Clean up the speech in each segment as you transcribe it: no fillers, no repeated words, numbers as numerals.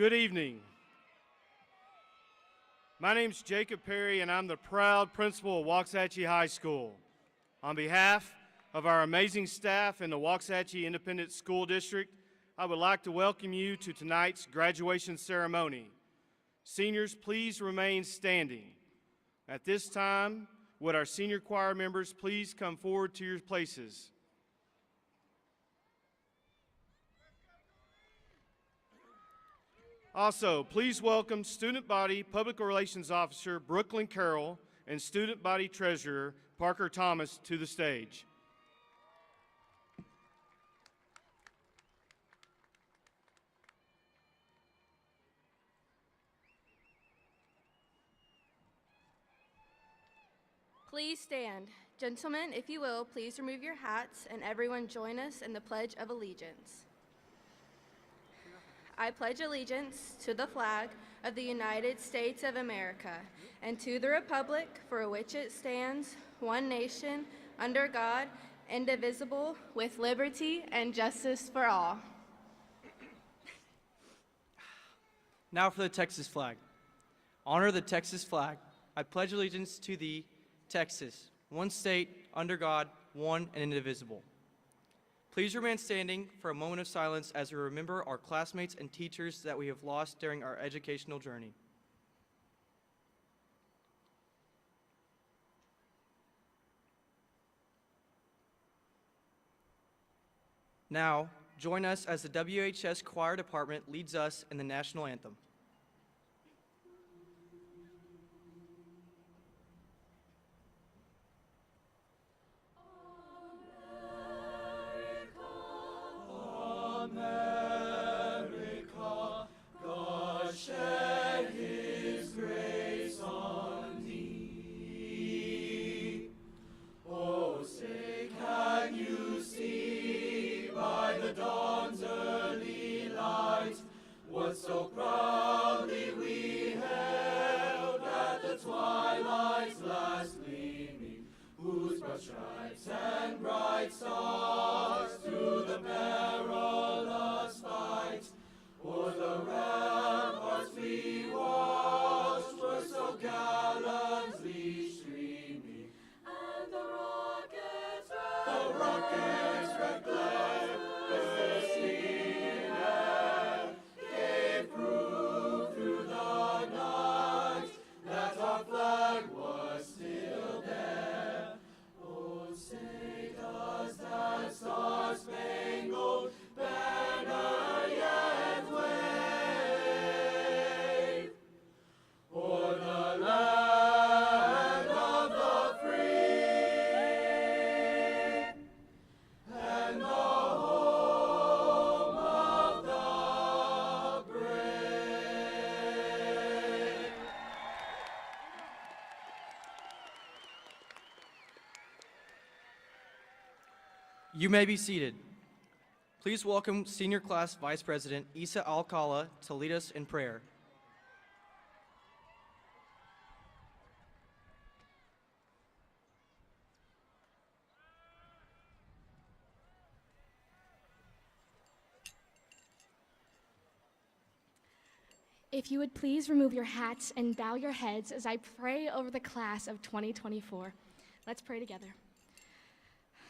Good evening. My name's Jacob Perry, and I'm the proud principal of Waxahachie High School. On behalf of our amazing staff in the Waxahachie Independent School District, I would like to welcome you to tonight's graduation ceremony. Seniors, please remain standing. At this time, would our senior choir members please come forward to your places? Also, please welcome Student Body Public Relations Officer Brooklyn Carroll and Student Body Treasurer Parker Thomas to the stage. Please stand. Gentlemen, if you will, please remove your hats and everyone join us in the Pledge of Allegiance. I pledge allegiance to the flag of the United States of America and to the republic for which it stands, one nation, under God, indivisible, with liberty and justice for all. Now for the Texas flag. Honor the Texas flag. I pledge allegiance to thee, Texas, one state, under God, one and indivisible. Please remain standing for a moment of silence as we remember our classmates and teachers that we have lost during our educational journey. Now, join us as the WHS Choir Department leads us in the national anthem. So proudly we hailed at the twilight's last gleaming, whose broad stripes and bright stars through the perilous fight, o'er the ramparts we watched were so gallantly streaming, and the rockets' red glare star-spangled banner yet wave o'er the land of the free and the home of the brave. You may be seated. Please welcome Senior Class Vice President Isa Alcala to lead us in prayer. If you would please remove your hats and bow your heads as I pray over the class of 2024. Let's pray together.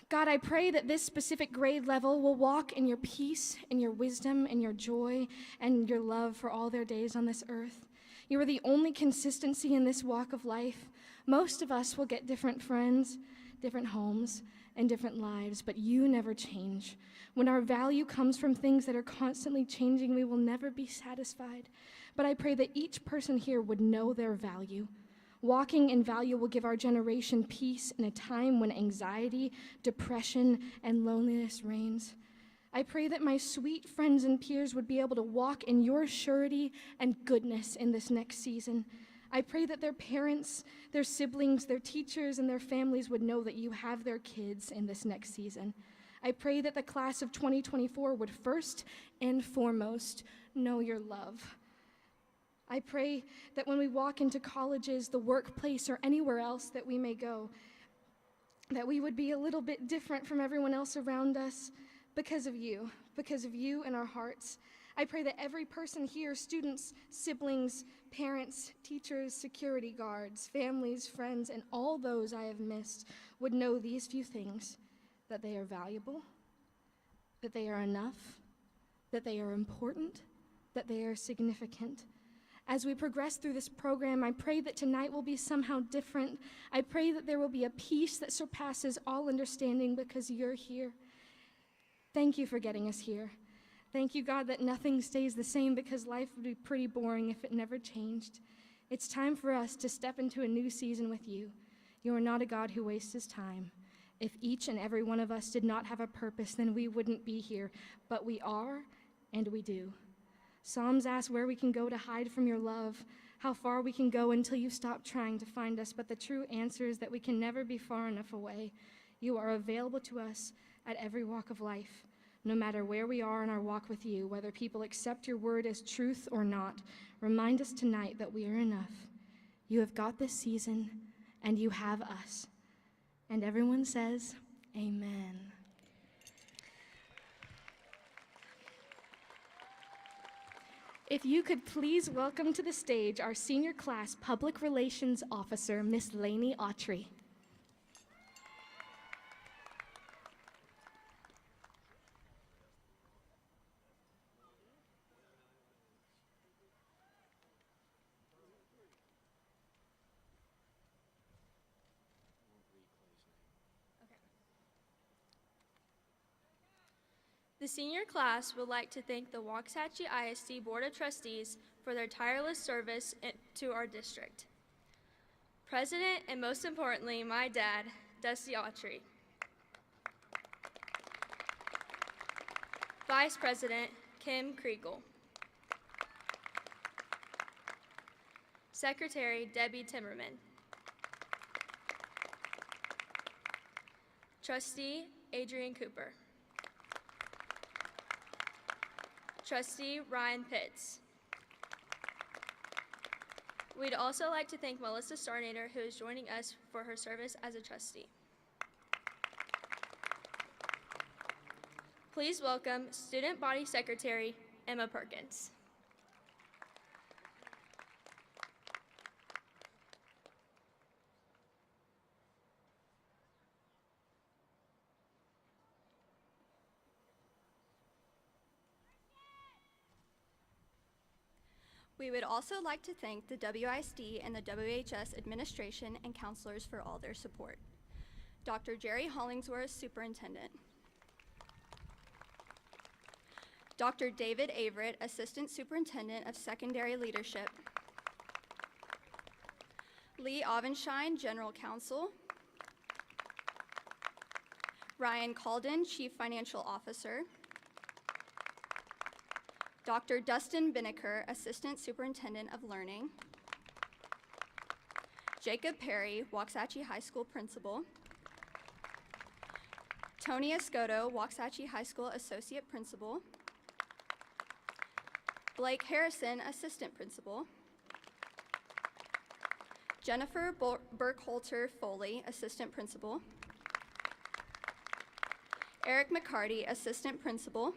God, I pray that this specific grade level will walk in your peace, in your wisdom, in your joy, and your love for all their days on this earth. You are the only consistency in this walk of life. Most of us will get different friends, different homes, and different lives, but you never change. When our value comes from things that are constantly changing, we will never be satisfied. But I pray that each person here would know their value. Walking in value will give our generation peace in a time when anxiety, depression, and loneliness reigns. I pray that my sweet friends and peers would be able to walk in your surety and goodness in this next season. I pray that their parents, their siblings, their teachers, and their families would know that you have their kids in this next season. I pray that the class of 2024 would first and foremost know your love. I pray that when we walk into colleges, the workplace, or anywhere else that we may go, that we would be a little bit different from everyone else around us because of you in our hearts. I pray that every person here, students, siblings, parents, teachers, security guards, families, friends, and all those I have missed would know these few things: that they are valuable, that they are enough, that they are important, that they are significant. As we progress through this program, I pray that tonight will be somehow different. I pray that there will be a peace that surpasses all understanding because you're here. Thank you for getting us here. Thank you, God, that nothing stays the same because life would be pretty boring if it never changed. It's time for us to step into a new season with you. You are not a God who wastes his time. If each and every one of us did not have a purpose, then we wouldn't be here. But we are, and we do. Psalms ask where we can go to hide from your love, how far we can go until you stop trying to find us. But the true answer is that we can never be far enough away. You are available to us at every walk of life. No matter where we are in our walk with you, whether people accept your word as truth or not, remind us tonight that we are enough. You have got this season, and you have us. And everyone says, amen. If you could please welcome to the stage our senior class public relations officer, Miss Lainey Autry. The senior class would like to thank the Waxahachie ISD Board of Trustees for their tireless service to our district. President, and most importantly, my dad, Dusty Autry. Vice President, Kim Kriegel. Secretary, Debbie Timmerman. Trustee, Adrian Cooper. Trustee Ryan Pitts. We'd also like to thank Melissa Starnader, who is joining us for her service as a trustee. Please welcome Student Body Secretary Emma Perkins. We would also like to thank the WISD and the WHS administration and counselors for all their support. Dr. Jerry Hollingsworth, Superintendent. Dr. David Averett, Assistant Superintendent of Secondary Leadership. Lee Avenshine, General Counsel. Ryan Calden, Chief Financial Officer. Dr. Dustin Binnicker, Assistant Superintendent of Learning. Jacob Perry, Waxahachie High School Principal. Tony Escoto, Waxahachie High School Associate Principal. Blake Harrison, Assistant Principal. Jennifer Burkholter Foley, Assistant Principal. Eric McCarty, Assistant Principal.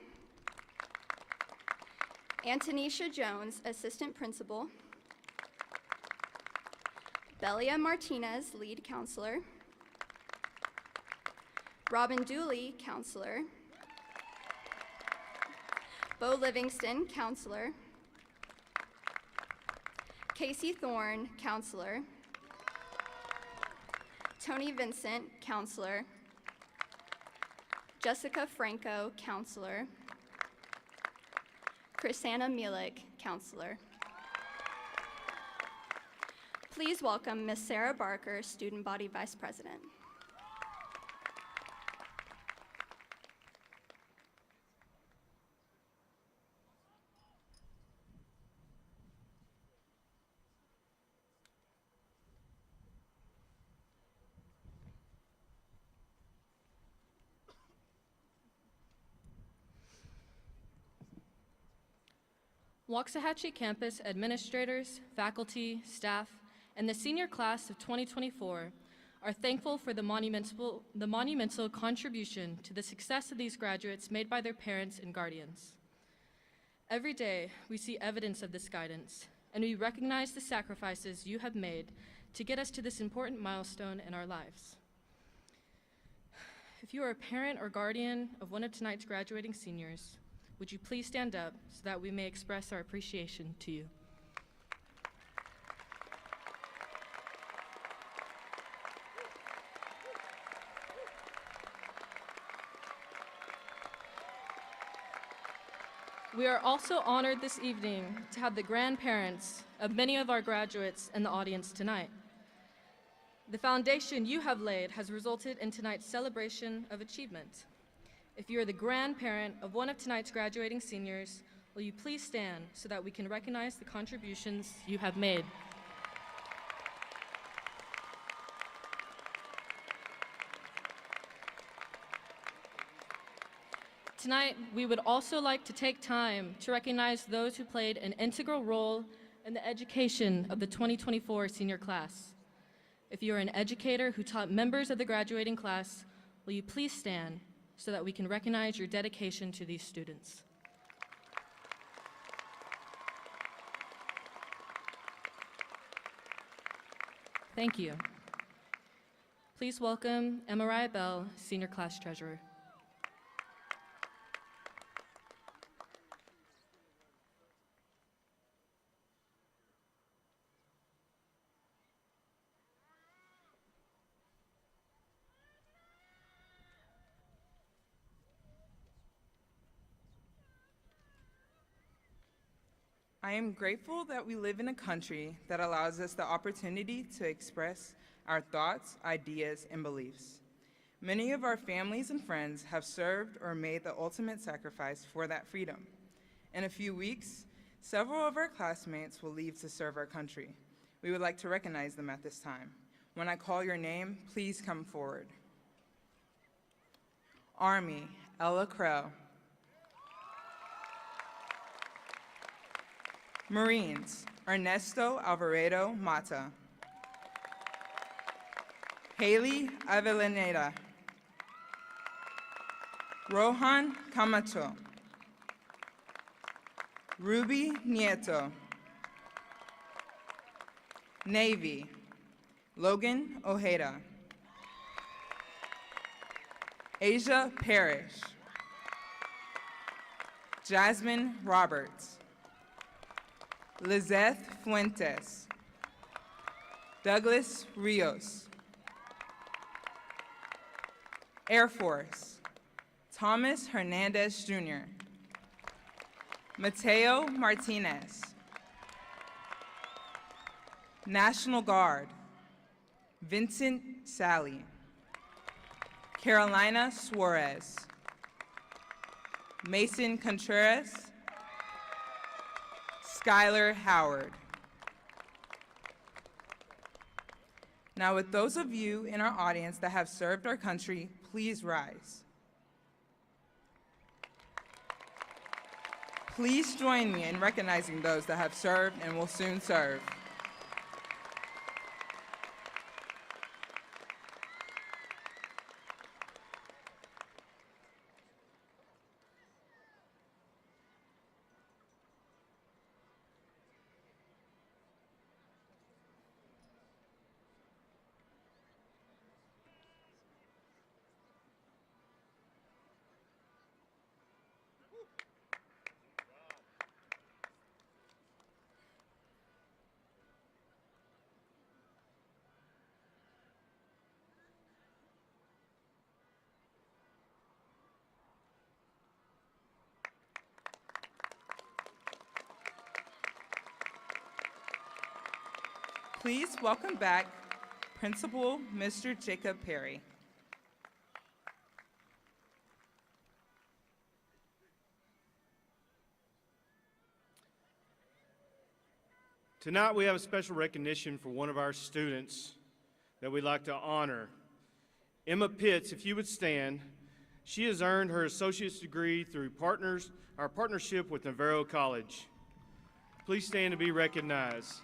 Antonisha Jones, Assistant Principal. Belia Martinez, Lead Counselor. Robin Dooley, Counselor. Bo Livingston, Counselor. Casey Thorne, Counselor. Tony Vincent, Counselor. Jessica Franco, Counselor. Chrisanna Mielik, Counselor. Please welcome Ms. Sarah Barker, Student Body Vice President. Waxahachie campus administrators, faculty, staff, and the senior class of 2024 are thankful for the monumental contribution to the success of these graduates made by their parents and guardians. Every day, we see evidence of this guidance, and we recognize the sacrifices you have made to get us to this important milestone in our lives. If you are a parent or guardian of one of tonight's graduating seniors, would you please stand up so that we may express our appreciation to you? We are also honored this evening to have the grandparents of many of our graduates in the audience tonight. The foundation you have laid has resulted in tonight's celebration of achievement. If you are the grandparent of one of tonight's graduating seniors, will you please stand so that we can recognize the contributions you have made? Tonight, we would also like to take time to recognize those who played an integral role in the education of the 2024 senior class. If you are an educator who taught members of the graduating class, will you please stand so that we can recognize your dedication to these students? Thank you. Please welcome Emmariah Bell, Senior Class Treasurer. I am grateful that we live in a country that allows us the opportunity to express our thoughts, ideas, and beliefs. Many of our families and friends have served or made the ultimate sacrifice for that freedom. In a few weeks, several of our classmates will leave to serve our country. We would like to recognize them at this time. When I call your name, please come forward. Army, Ella Krell. Marines, Ernesto Alvarado Mata. Haley Avellaneda. Rohan Camacho. Ruby Nieto. Navy, Logan Ojeda. Asia Parrish. Jasmine Roberts. Lizeth Fuentes. Douglas Rios. Air Force, Thomas Hernandez Jr. Mateo Martinez. National Guard, Vincent Sally. Carolina Suarez. Mason Contreras. Skylar Howard. Now, with those of you in our audience that have served our country, please rise. Please join me in recognizing those that have served and will soon serve. Please welcome back Principal Mr. Jacob Perry. Tonight we have a special recognition for one of our students that we'd like to honor. Emma Pitts, if you would stand. She has earned her associate's degree through our partnership with Navarro College. Please stand to be recognized.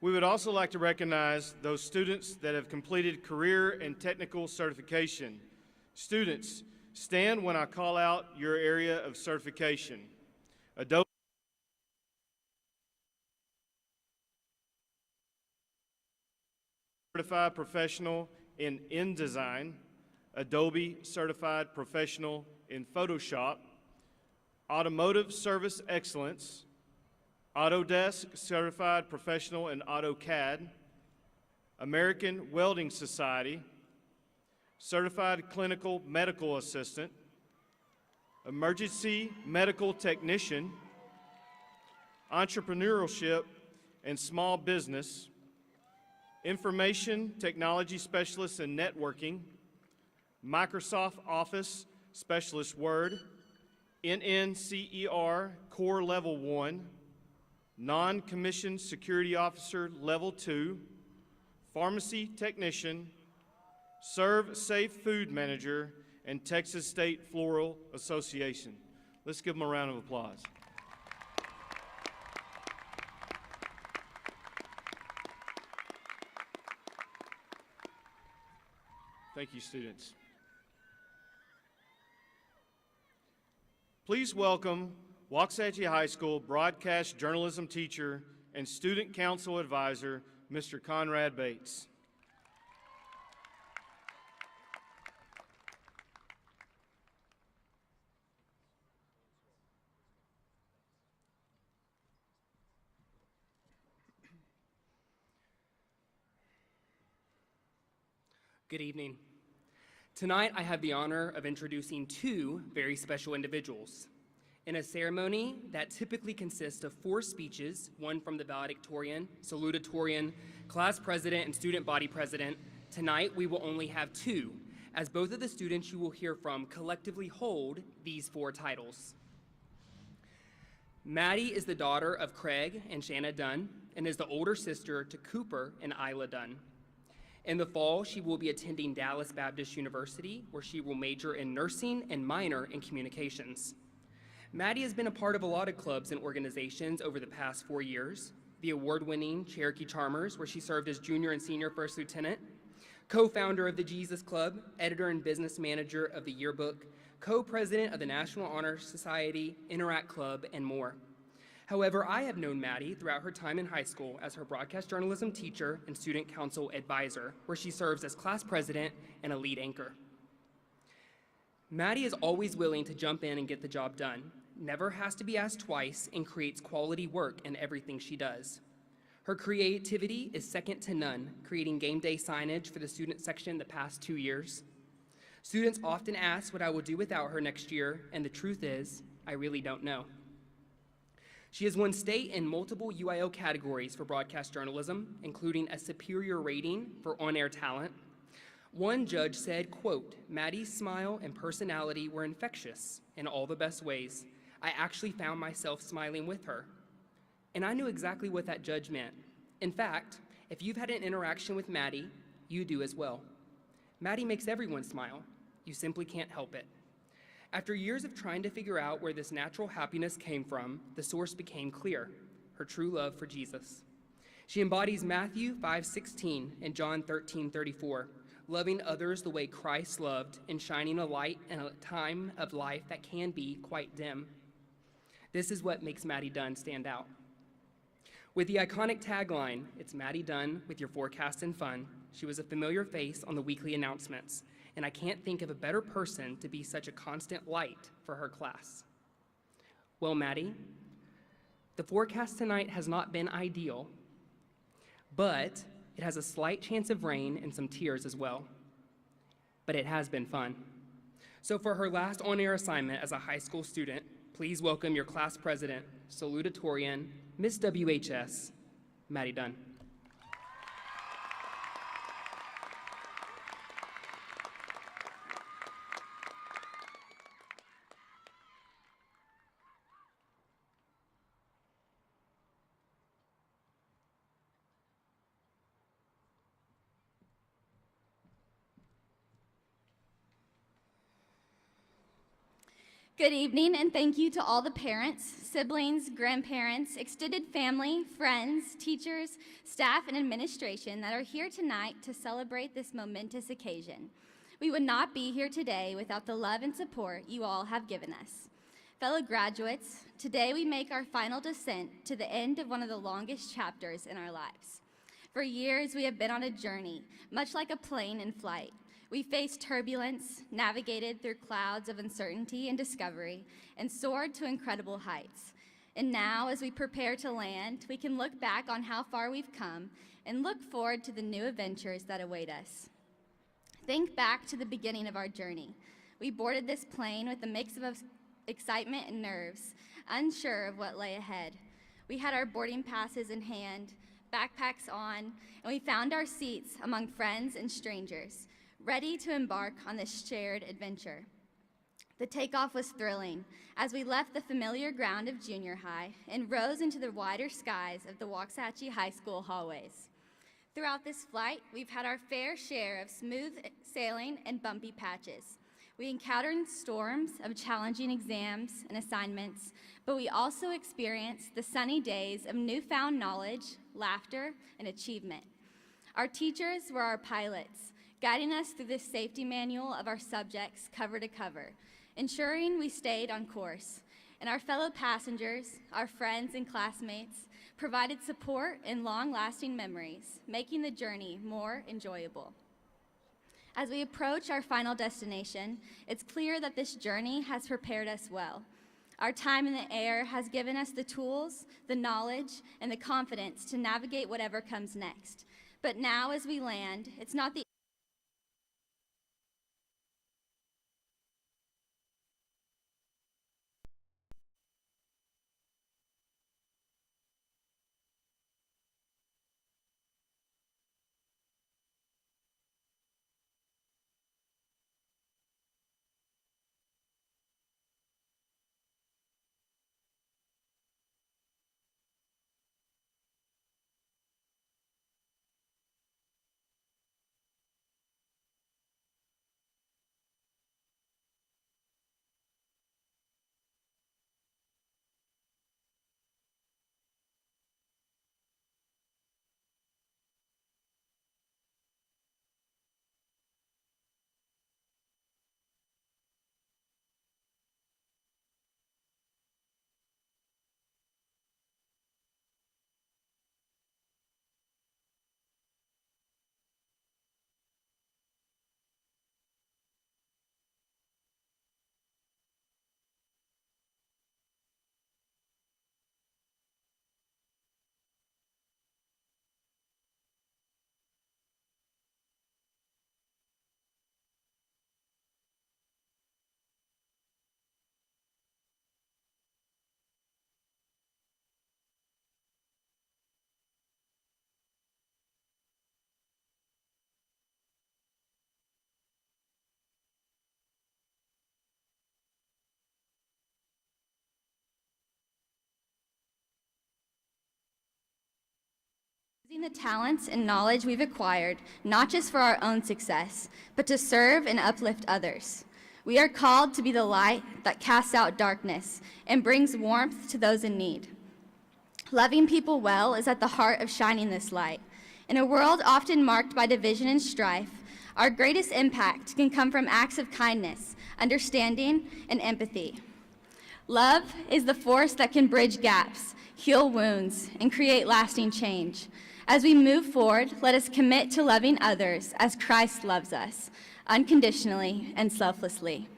We would also like to recognize those students that have completed career and technical certification. Students, stand when I call out your area of certification. Adobe Certified Professional in InDesign, Adobe Certified Professional in Photoshop, Automotive Service Excellence, Autodesk Certified Professional in AutoCAD, American Welding Society, Certified Clinical Medical Assistant, Emergency Medical Technician, Entrepreneurship and Small Business, Information Technology Specialist in Networking, Microsoft Office Specialist Word, NNCER Core Level 1, Non-Commissioned Security Officer Level 2, Pharmacy Technician, Serve Safe Food Manager, and Texas State Floral Association. Let's give them a round of applause. Thank you, students. Please welcome Waxahachie High School broadcast journalism teacher and student council advisor, Mr. Conrad Bates. Good evening. Tonight, I have the honor of introducing two very special individuals. In a ceremony that typically consists of 4 speeches, one from the valedictorian, salutatorian, class president, and student body president, tonight we will only have 2, as both of the students you will hear from collectively hold these 4 titles. Maddie is the daughter of Craig and Shanna Dunn, and is the older sister to Cooper and Isla Dunn. In the fall, she will be attending Dallas Baptist University, where she will major in nursing and minor in communications. Maddie has been a part of a lot of clubs and organizations over the past 4 years. The award-winning Cherokee Charmers, where she served as junior and senior first lieutenant, co-founder of the Jesus Club, editor and business manager of the yearbook, co-president of the National Honor Society, Interact Club, and more. However, I have known Maddie throughout her time in high school as her broadcast journalism teacher and student council advisor, where she serves as class president and a lead anchor. Maddie is always willing to jump in and get the job done, never has to be asked twice, and creates quality work in everything she does. Her creativity is second to none, creating game day signage for the student section the past 2 years. Students often ask what I will do without her next year, and the truth is, I really don't know. She has won state and multiple UIL categories for broadcast journalism, including a superior rating for on-air talent. One judge said, quote, "Maddie's smile and personality were infectious in all the best ways. I actually found myself smiling with her." And I knew exactly what that judge meant. In fact, if you've had an interaction with Maddie, you do as well. Maddie makes everyone smile. You simply can't help it. After years of trying to figure out where this natural happiness came from, the source became clear: her true love for Jesus. She embodies Matthew 5:16 and John 13:34, loving others the way Christ loved and shining a light in a time of life that can be quite dim. This is what makes Maddie Dunn stand out. With the iconic tagline, "It's Maddie Dunn with your forecast and fun," she was a familiar face on the weekly announcements, and I can't think of a better person to be such a constant light for her class. Well, Maddie, the forecast tonight has not been ideal, but it has a slight chance of rain and some tears as well. But it has been fun. So for her last on-air assignment as a high school student, please welcome your class president, salutatorian, Miss WHS, Maddie Dunn. Good evening, and thank you to all the parents, siblings, grandparents, extended family, friends, teachers, staff, and administration that are here tonight to celebrate this momentous occasion. We would not be here today without the love and support you all have given us. Fellow graduates, today we make our final descent to the end of one of the longest chapters in our lives. For years, we have been on a journey, much like a plane in flight. We faced turbulence, navigated through clouds of uncertainty and discovery, and soared to incredible heights. And now, as we prepare to land, we can look back on how far we've come and look forward to the new adventures that await us. Think back to the beginning of our journey. We boarded this plane with a mix of excitement and nerves, unsure of what lay ahead. We had our boarding passes in hand, backpacks on, and we found our seats among friends and strangers, ready to embark on this shared adventure. The takeoff was thrilling as we left the familiar ground of junior high and rose into the wider skies of the Waxahachie High School hallways. Throughout this flight, we've had our fair share of smooth sailing and bumpy patches. We encountered storms of challenging exams and assignments, but we also experienced the sunny days of newfound knowledge, laughter, and achievement. Our teachers were our pilots, guiding us through the safety manual of our subjects cover to cover, ensuring we stayed on course. And our fellow passengers, our friends and classmates, provided support and long-lasting memories, making the journey more enjoyable. As we approach our final destination, it's clear that this journey has prepared us well. Our time in the air has given us the tools, the knowledge, and the confidence to navigate whatever comes next. But now as we land, it's not the using the talents and knowledge we've acquired, not just for our own success, but to serve and uplift others. We are called to be the light that casts out darkness and brings warmth to those in need. Loving people well is at the heart of shining this light. In a world often marked by division and strife, our greatest impact can come from acts of kindness, understanding, and empathy. Love is the force that can bridge gaps, heal wounds, and create lasting change. As we move forward, let us commit to loving others as Christ loves us, unconditionally and selflessly.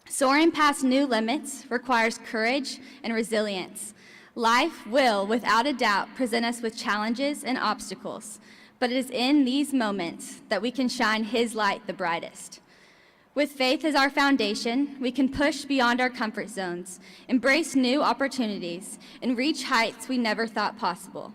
Soaring past new limits requires courage and resilience. Life will, without a doubt, present us with challenges and obstacles, but it is in these moments that we can shine His light the brightest. With faith as our foundation, we can push beyond our comfort zones, embrace new opportunities, and reach heights we never thought possible.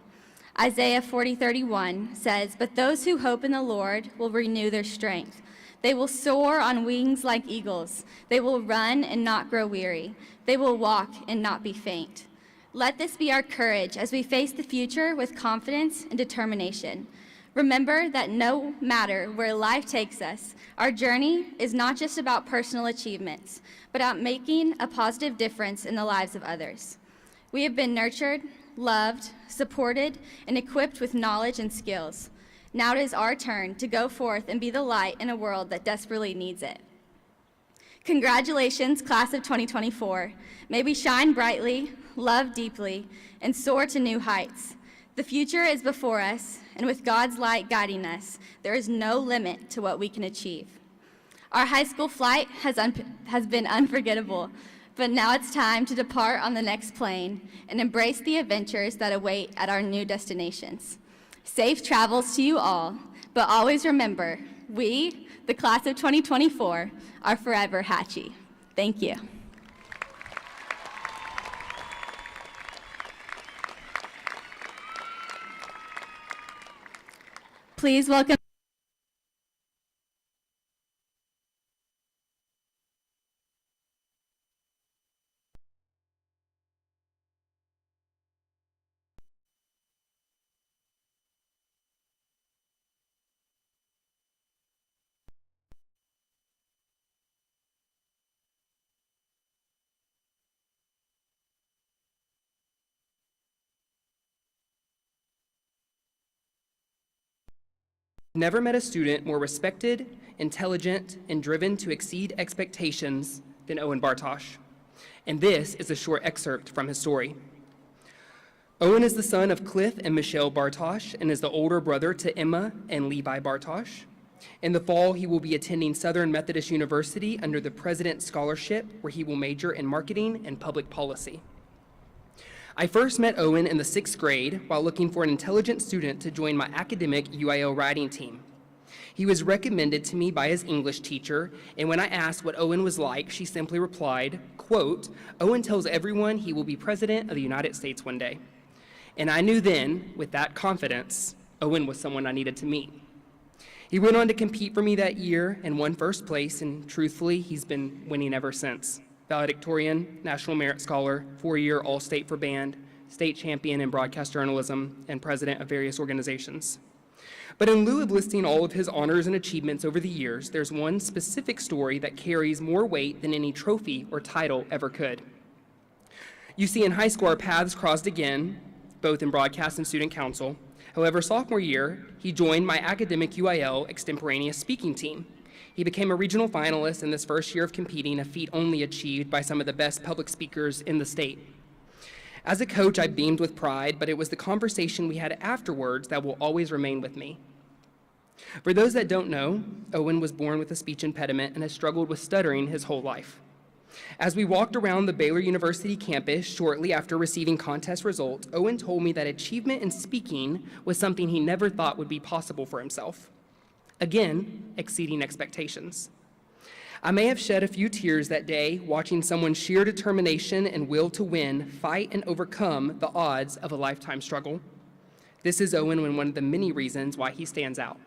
Isaiah 40:31 says, "But those who hope in the Lord will renew their strength. They will soar on wings like eagles. They will run and not grow weary. They will walk and not be faint." Let this be our courage as we face the future with confidence and determination. Remember that no matter where life takes us, our journey is not just about personal achievements, but about making a positive difference in the lives of others. We have been nurtured, loved, supported, and equipped with knowledge and skills. Now it is our turn to go forth and be the light in a world that desperately needs it. Congratulations, class of 2024. May we shine brightly, love deeply, and soar to new heights. The future is before us, and with God's light guiding us, there is no limit to what we can achieve. Our high school flight has been unforgettable, but now it's time to depart on the next plane and embrace the adventures that await at our new destinations. Safe travels to you all, but always remember, we, the class of 2024, are forever Hatchie. Thank you. Please welcome Never met a student more respected, intelligent, and driven to exceed expectations than Owen Bartosh. And this is a short excerpt from his story. Owen is the son of Cliff and Michelle Bartosh and is the older brother to Emma and Levi Bartosh. In the fall, he will be attending Southern Methodist University under the President's Scholarship, where he will major in marketing and public policy. I first met Owen in the 6th grade while looking for an intelligent student to join my academic UIL writing team. He was recommended to me by his English teacher, and when I asked what Owen was like, she simply replied, quote, "Owen tells everyone he will be president of the United States one day." And I knew then, with that confidence, Owen was someone I needed to meet. He went on to compete for me that year and won first place, and truthfully, he's been winning ever since. Valedictorian, National Merit Scholar, 4-year All-State for Band, state champion in broadcast journalism, and president of various organizations. But in lieu of listing all of his honors and achievements over the years, there's one specific story that carries more weight than any trophy or title ever could. You see, in high school, our paths crossed again, both in broadcast and student council. However, sophomore year, he joined my academic UIL extemporaneous speaking team. He became a regional finalist in this first year of competing, a feat only achieved by some of the best public speakers in the state. As a coach, I beamed with pride, but it was the conversation we had afterwards that will always remain with me. For those that don't know, Owen was born with a speech impediment and has struggled with stuttering his whole life. As we walked around the Baylor University campus shortly after receiving contest results, Owen told me that achievement in speaking was something he never thought would be possible for himself. Again, exceeding expectations. I may have shed a few tears that day watching someone's sheer determination and will to win fight and overcome the odds of a lifetime struggle. This is Owen and one of the many reasons why he stands out.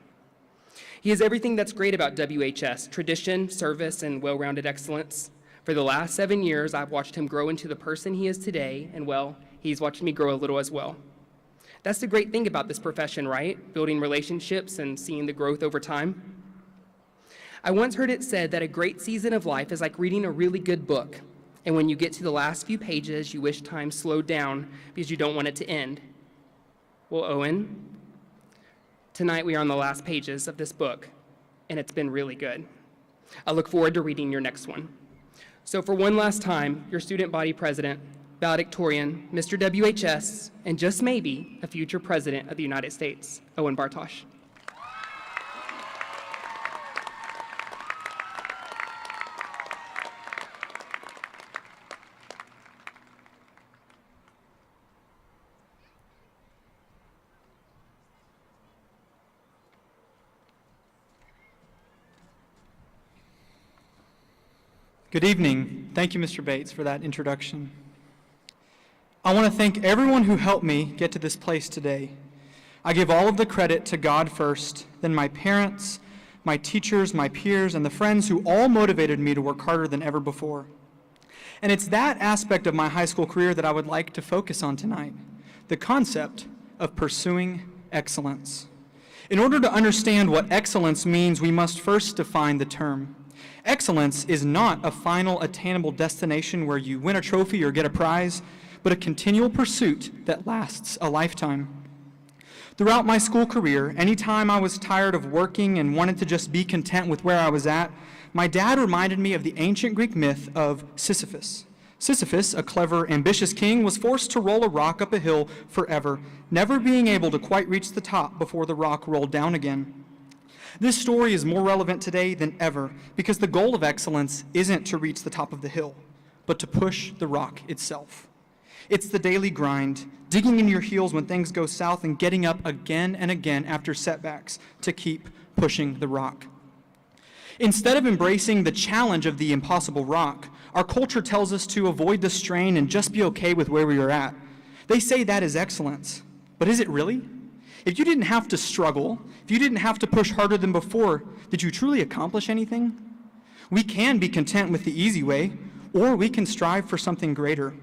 He is everything that's great about WHS, tradition, service, and well-rounded excellence. For the last 7 years, I've watched him grow into the person he is today, and well, he's watched me grow a little as well. That's the great thing about this profession, right? Building relationships and seeing the growth over time. I once heard it said that a great season of life is like reading a really good book, and when you get to the last few pages, you wish time slowed down because you don't want it to end. Well, Owen, tonight we are on the last pages of this book, and it's been really good. I look forward to reading your next one. So for one last time, your student body president, valedictorian, Mr. WHS, and just maybe a future president of the United States, Owen Bartosh. Good evening. Thank you, Mr. Bates, for that introduction. I want to thank everyone who helped me get to this place today. I give all of the credit to God first, then my parents, my teachers, my peers, and the friends who all motivated me to work harder than ever before. And it's that aspect of my high school career that I would like to focus on tonight, the concept of pursuing excellence. In order to understand what excellence means, we must first define the term. Excellence is not a final attainable destination where you win a trophy or get a prize, but a continual pursuit that lasts a lifetime. Throughout my school career, anytime I was tired of working and wanted to just be content with where I was at, my dad reminded me of the ancient Greek myth of Sisyphus. Sisyphus, a clever, ambitious king, was forced to roll a rock up a hill forever, never being able to quite reach the top before the rock rolled down again. This story is more relevant today than ever because the goal of excellence isn't to reach the top of the hill, but to push the rock itself. It's the daily grind, digging into your heels when things go south and getting up again and again after setbacks to keep pushing the rock. Instead of embracing the challenge of the impossible rock, our culture tells us to avoid the strain and just be okay with where we are at. They say that is excellence, but is it really? If you didn't have to struggle, if you didn't have to push harder than before, did you truly accomplish anything? We can be content with the easy way, or we can strive for something greater.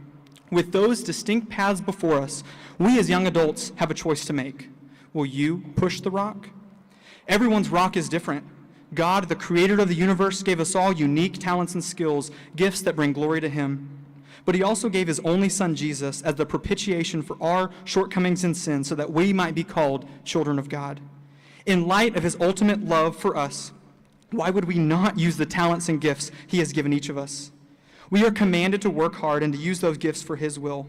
With those distinct paths before us, we as young adults have a choice to make. Will you push the rock? Everyone's rock is different. God, the creator of the universe, gave us all unique talents and skills, gifts that bring glory to him. But he also gave his only son, Jesus, as the propitiation for our shortcomings and sins so that we might be called children of God. In light of his ultimate love for us, why would we not use the talents and gifts he has given each of us? We are commanded to work hard and to use those gifts for his will.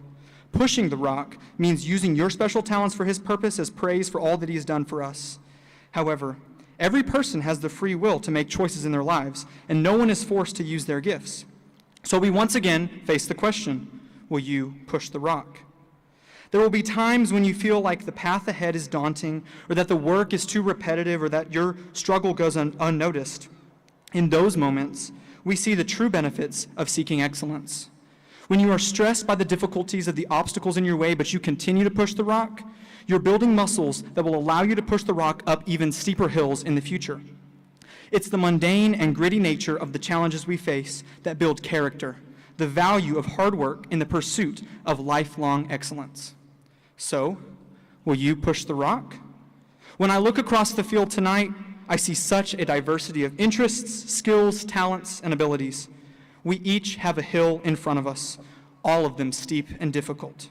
Pushing the rock means using your special talents for his purpose as praise for all that he has done for us. However, every person has the free will to make choices in their lives, and no one is forced to use their gifts. So we once again face the question, will you push the rock? There will be times when you feel like the path ahead is daunting, or that the work is too repetitive, or that your struggle goes unnoticed. In those moments, we see the true benefits of seeking excellence. When you are stressed by the difficulties of the obstacles in your way, but you continue to push the rock, you're building muscles that will allow you to push the rock up even steeper hills in the future. It's the mundane and gritty nature of the challenges we face that build character, the value of hard work in the pursuit of lifelong excellence. So, will you push the rock? When I look across the field tonight, I see such a diversity of interests, skills, talents, and abilities. We each have a hill in front of us, all of them steep and difficult.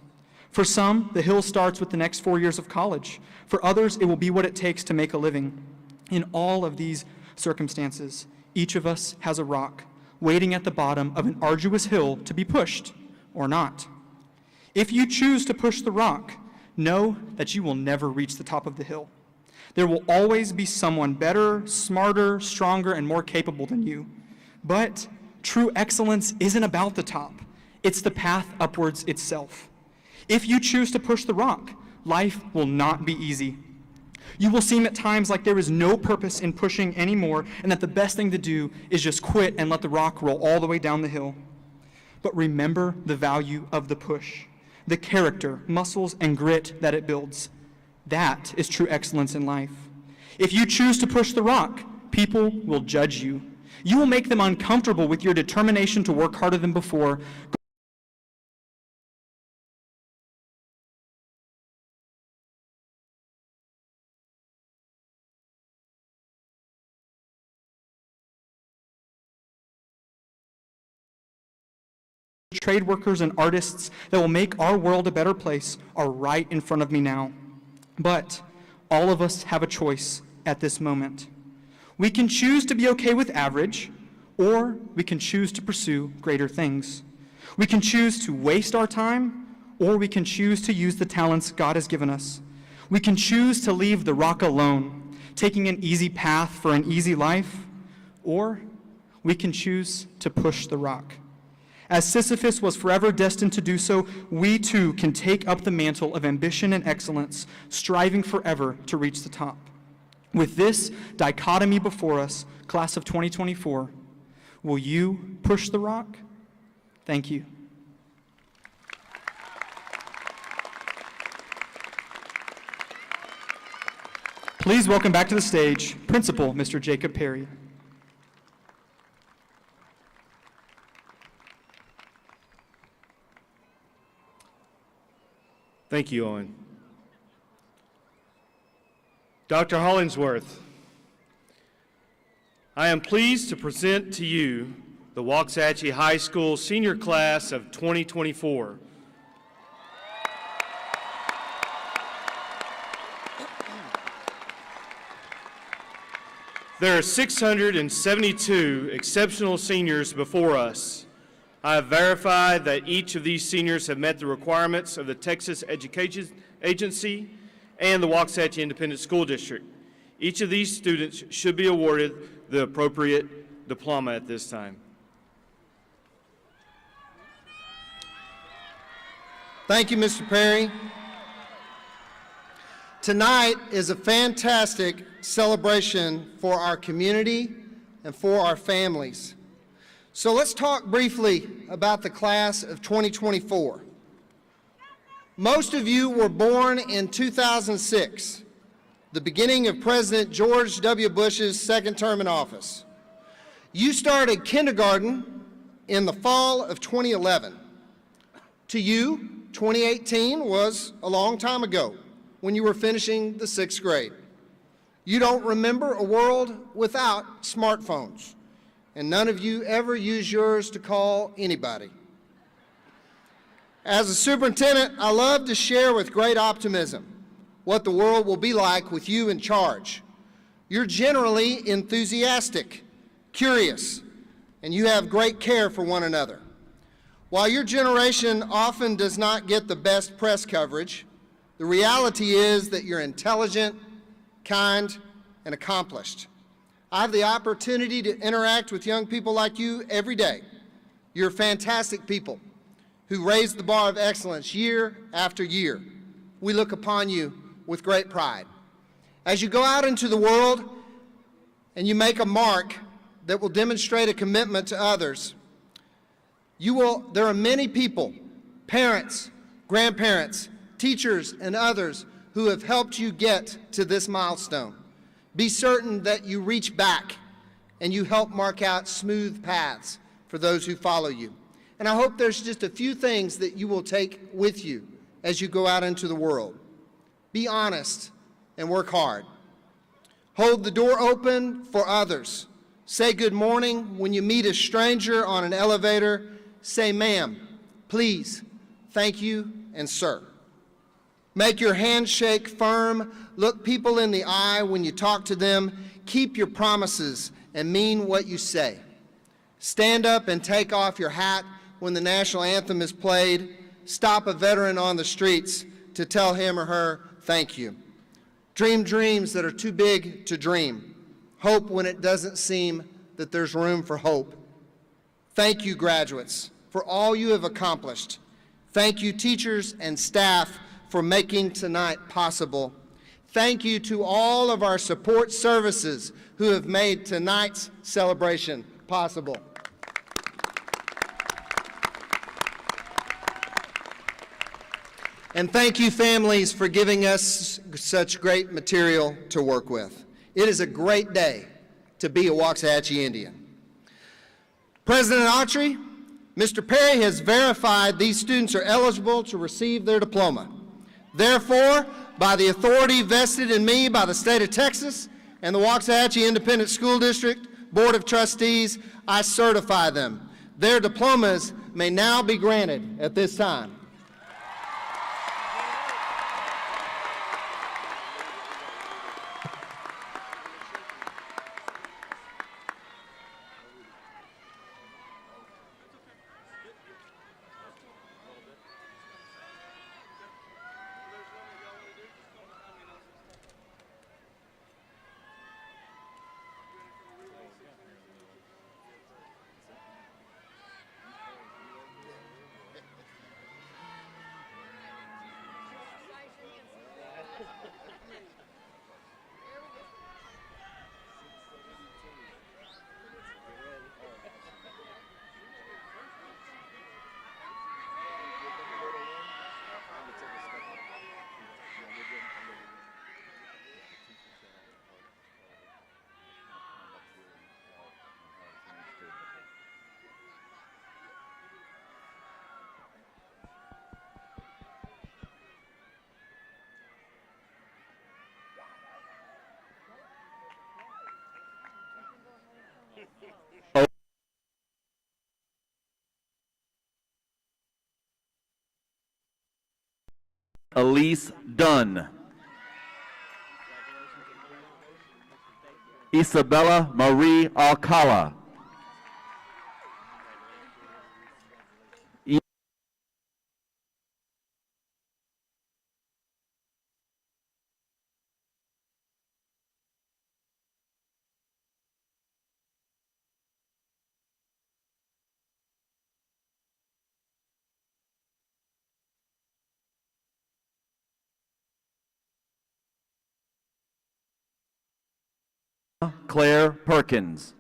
For some, the hill starts with the next 4 years of college. For others, it will be what it takes to make a living. In all of these circumstances, each of us has a rock waiting at the bottom of an arduous hill to be pushed or not. If you choose to push the rock, know that you will never reach the top of the hill. There will always be someone better, smarter, stronger, and more capable than you. But true excellence isn't about the top. It's the path upwards itself. If you choose to push the rock, life will not be easy. You will seem at times like there is no purpose in pushing anymore, and that the best thing to do is just quit and let the rock roll all the way down the hill. But remember the value of the push, the character, muscles, and grit that it builds. That is true excellence in life. If you choose to push the rock, people will judge you. You will make them uncomfortable with your determination to work harder than before. Trade workers and artists that will make our world a better place are right in front of me now. But all of us have a choice at this moment. We can choose to be okay with average, or we can choose to pursue greater things. We can choose to waste our time, or we can choose to use the talents God has given us. We can choose to leave the rock alone, taking an easy path for an easy life, or we can choose to push the rock. As Sisyphus was forever destined to do so, we too can take up the mantle of ambition and excellence, striving forever to reach the top. With this dichotomy before us, class of 2024, will you push the rock? Thank you. Please welcome back to the stage, Principal Mr. Jacob Perry. Thank you, Owen. Dr. Hollingsworth, I am pleased to present to you the Waxahachie High School senior class of 2024. There are 672 exceptional seniors before us. I have verified that each of these seniors have met the requirements of the Texas Education Agency and the Waxahachie Independent School District. Each of these students should be awarded the appropriate diploma at this time. Thank you, Mr. Perry. Tonight is a fantastic celebration for our community and for our families. So let's talk briefly about the class of 2024. Most of you were born in 2006, the beginning of President George W. Bush's second term in office. You started kindergarten in the fall of 2011. To you, 2018 was a long time ago when you were finishing the 6th grade. You don't remember a world without smartphones, and none of you ever used yours to call anybody. As a superintendent, I love to share with great optimism what the world will be like with you in charge. You're generally enthusiastic, curious, and you have great care for one another. While your generation often does not get the best press coverage, the reality is that you're intelligent, kind, and accomplished. I have the opportunity to interact with young people like you every day. You're fantastic people who raise the bar of excellence year after year. We look upon you with great pride. As you go out into the world and you make a mark that will demonstrate a commitment to others, there are many people, parents, grandparents, teachers, and others who have helped you get to this milestone. Be certain that you reach back and you help mark out smooth paths for those who follow you. And I hope there's just a few things that you will take with you as you go out into the world. Be honest and work hard. Hold the door open for others. Say good morning when you meet a stranger on an elevator. Say, ma'am, please, thank you, and sir. Make your handshake firm. Look people in the eye when you talk to them. Keep your promises and mean what you say. Stand up and take off your hat when the national anthem is played. Stop a veteran on the streets to tell him or her thank you. Dream dreams that are too big to dream. Hope when it doesn't seem that there's room for hope. Thank you, graduates, for all you have accomplished. Thank you, teachers and staff, for making tonight possible. Thank you to all of our support services who have made tonight's celebration possible. And thank you, families, for giving us such great material to work with. It is a great day to be a Waxahachie Indian. President Autry, Mr. Perry has verified these students are eligible to receive their diploma. Therefore, by the authority vested in me by the state of Texas and the Waxahachie Independent School District Board of Trustees, I certify them. Their diplomas may now be granted at this time. Elise Dunn. Isabella Marie Alcala. Claire Perkins.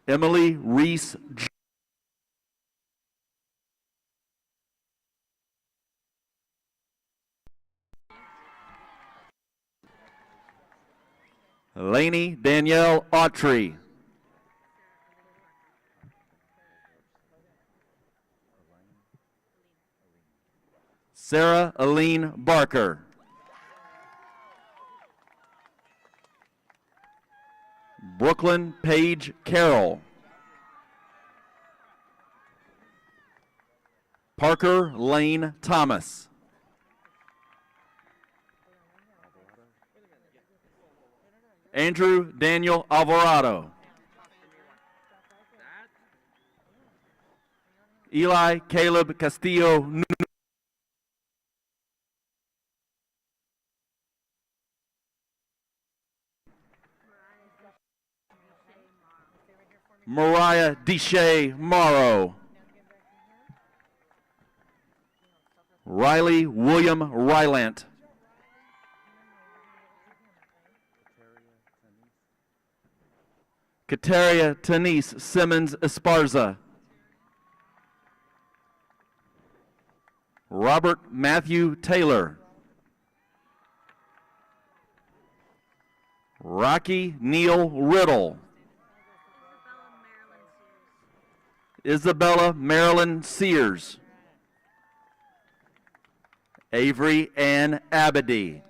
Emily Reese. Lainey Danielle Autry. Sarah Aline Barker. Brooklyn Paige Carroll. Parker Lane Thomas. Andrew Daniel Alvarado. Eli Caleb Castillo. Mariah Deshay Morrow. Riley William Rylant. Kateria Tanise Simmons Esparza. Robert Matthew Taylor. Rocky Neal Riddle. Isabella Marilyn Sears. Avery Ann Abadi.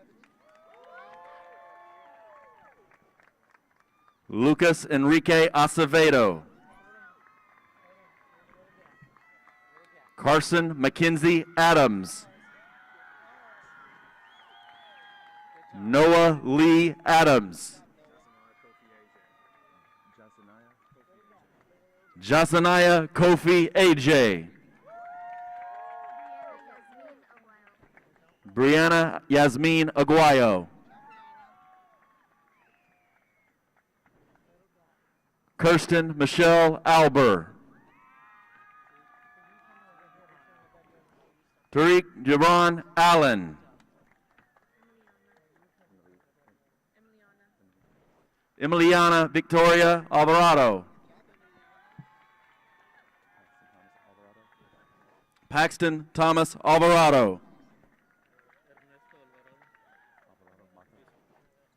Lucas Enrique Acevedo. Carson Mackenzie Adams. Noah Lee Adams. Jasaniah Kofi AJ. Brianna Yasmin Aguayo. Kirsten Michelle Alber. Tariq Jabron Allen. Emiliana Victoria Alvarado. Paxton Thomas Alvarado.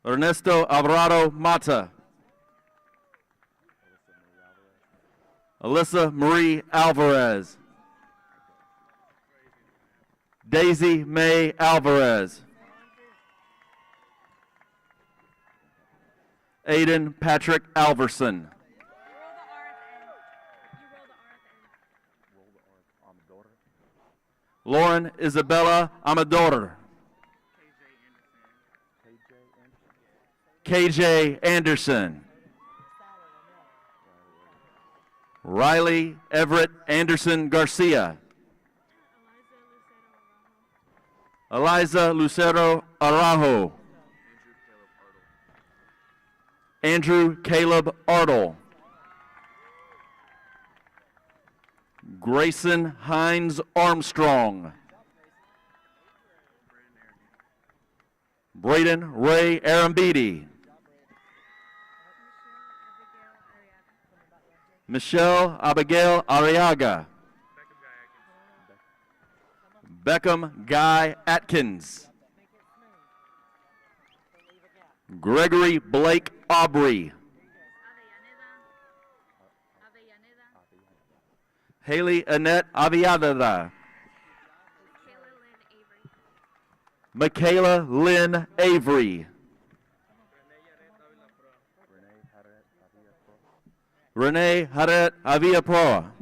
Ernesto Alvarado Mata. Alyssa Marie Alvarez. Daisy May Alvarez. Aiden Patrick Alverson. Lauren Isabella Amador. KJ Anderson. Riley Everett Anderson Garcia. Eliza Lucero Arajo. Andrew Caleb Artle. Grayson Hines Armstrong. Braden Ray Arambidi. Michelle Abigail Arriaga. Beckham Guy Atkins. Gregory Blake Aubrey. Haley Annette Aviadada. Michaela Lynn Avery. Renee Haret Avia Proa.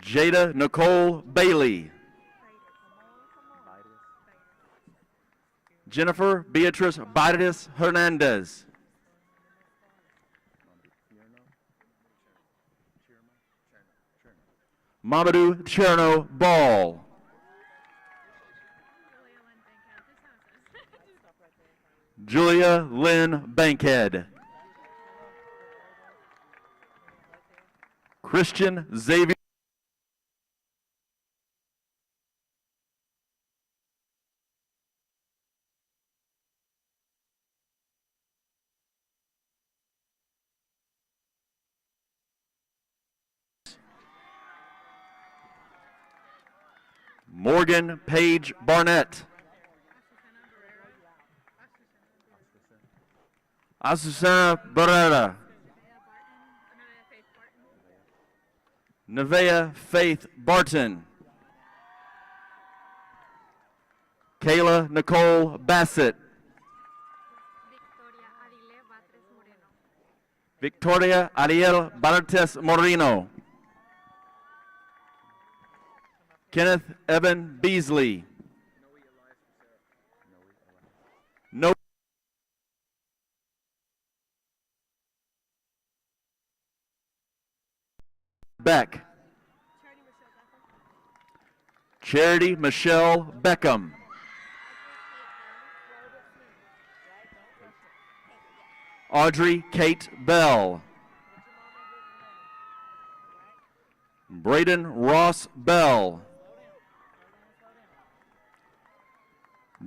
Jada Nicole Bailey. Jennifer Beatrice Baides Hernandez. Mamadou Cherno Ball. Julia Lynn Bankhead. Christian Xavier. Morgan Page Barnett. Azucena Barrera. Nevea Faith Barton. Kayla Nicole Bassett. Victoria Ariel Bartes Moreno. Kenneth Evan Beasley. No. Beck. Charity Michelle Beckham. Audrey Kate Bell. Braden Ross Bell.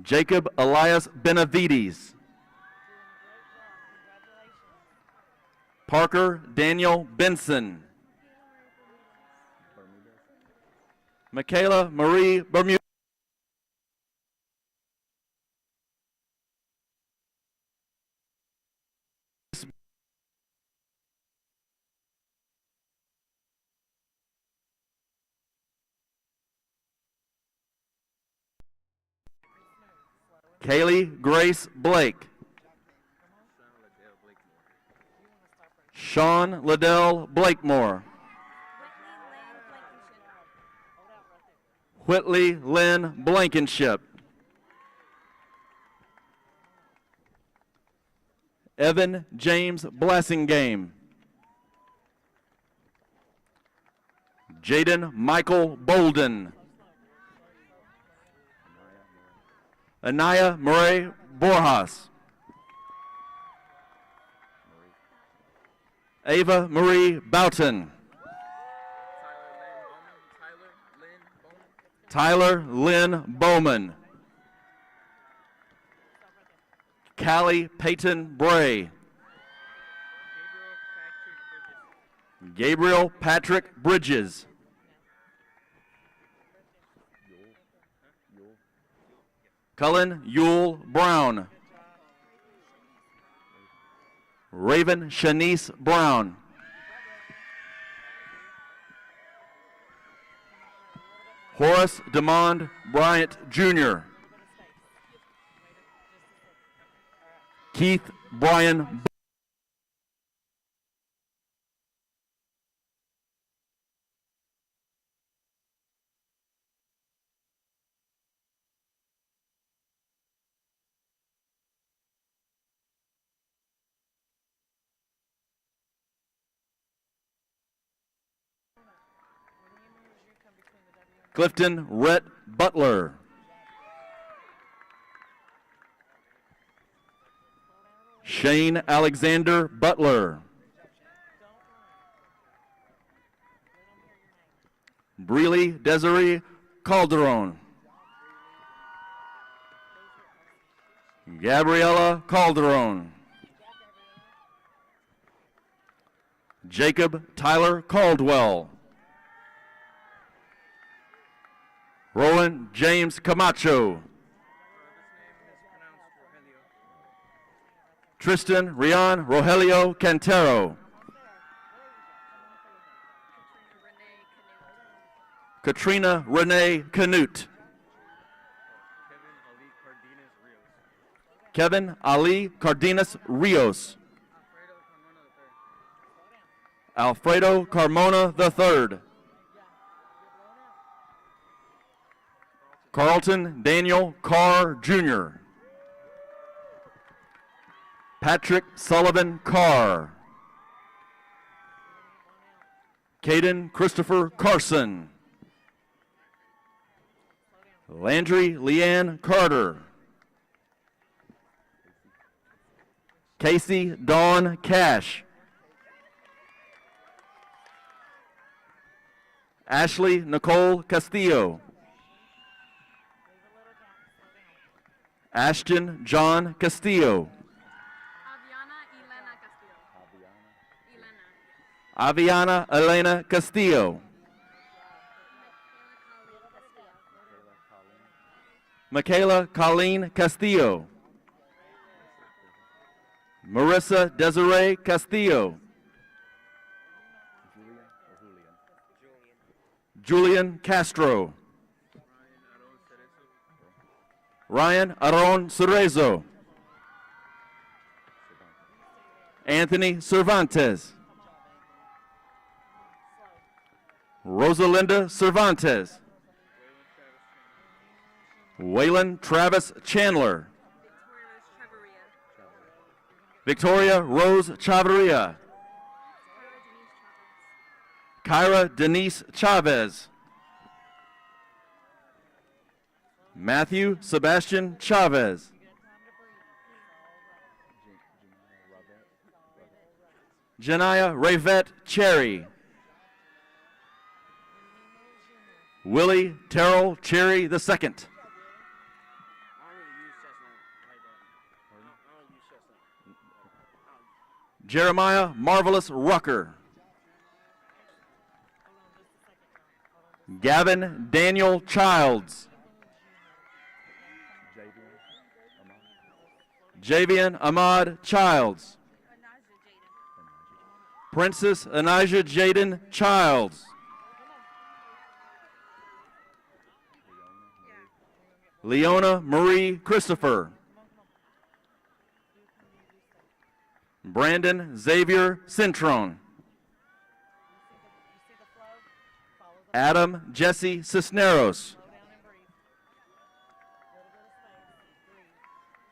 Jacob Elias Benavides. Parker Daniel Benson. Michaela Marie Bermudez. Kaylee Grace Blake. Sean Liddell Blakemore. Whitley Lynn Blankenship. Evan James Blassingame. Jaden Michael Bolden. Anaya Murray Borjas. Ava Marie Boughton. Tyler Lynn Bowman. Callie Peyton Bray. Gabriel Patrick Bridges. Cullen Yule Brown. Raven Shanice Brown. Horace DeMond Bryant Jr. Keith Bryan. Clifton Rhett Butler. Shane Alexander Butler. Breely Desiree Calderon. Gabriella Calderon. Jacob Tyler Caldwell. Roland James Camacho. Tristan Rian Rogelio Cantero. Katrina Renee Canute. Kevin Ali Cardenas Rios. Alfredo Carmona III. Carlton Daniel Carr, Jr. Patrick Sullivan Carr. Caden Christopher Carson. Landry Leanne Carter. Casey Dawn Cash. Ashley Nicole Castillo. Ashton John Castillo. Aviana Elena Castillo. Michaela Colleen Castillo. Marissa Desiree Castillo. Julian Castro. Ryan Aron Cerezo. Anthony Cervantes. Rosalinda Cervantes. Waylon Travis Chandler. Victoria Rose Chavarria. Kyra Denise Chavez. Matthew Sebastian Chavez. Janaya Rayvette Cherry. Willie Terrell Cherry II. Jeremiah Marvelous Rucker. Gavin Daniel Childs. Javian Ahmad Childs. Princess Anijah Jaden Childs. Leona Marie Christopher. Brandon Xavier Cintron. Adam Jesse Cisneros.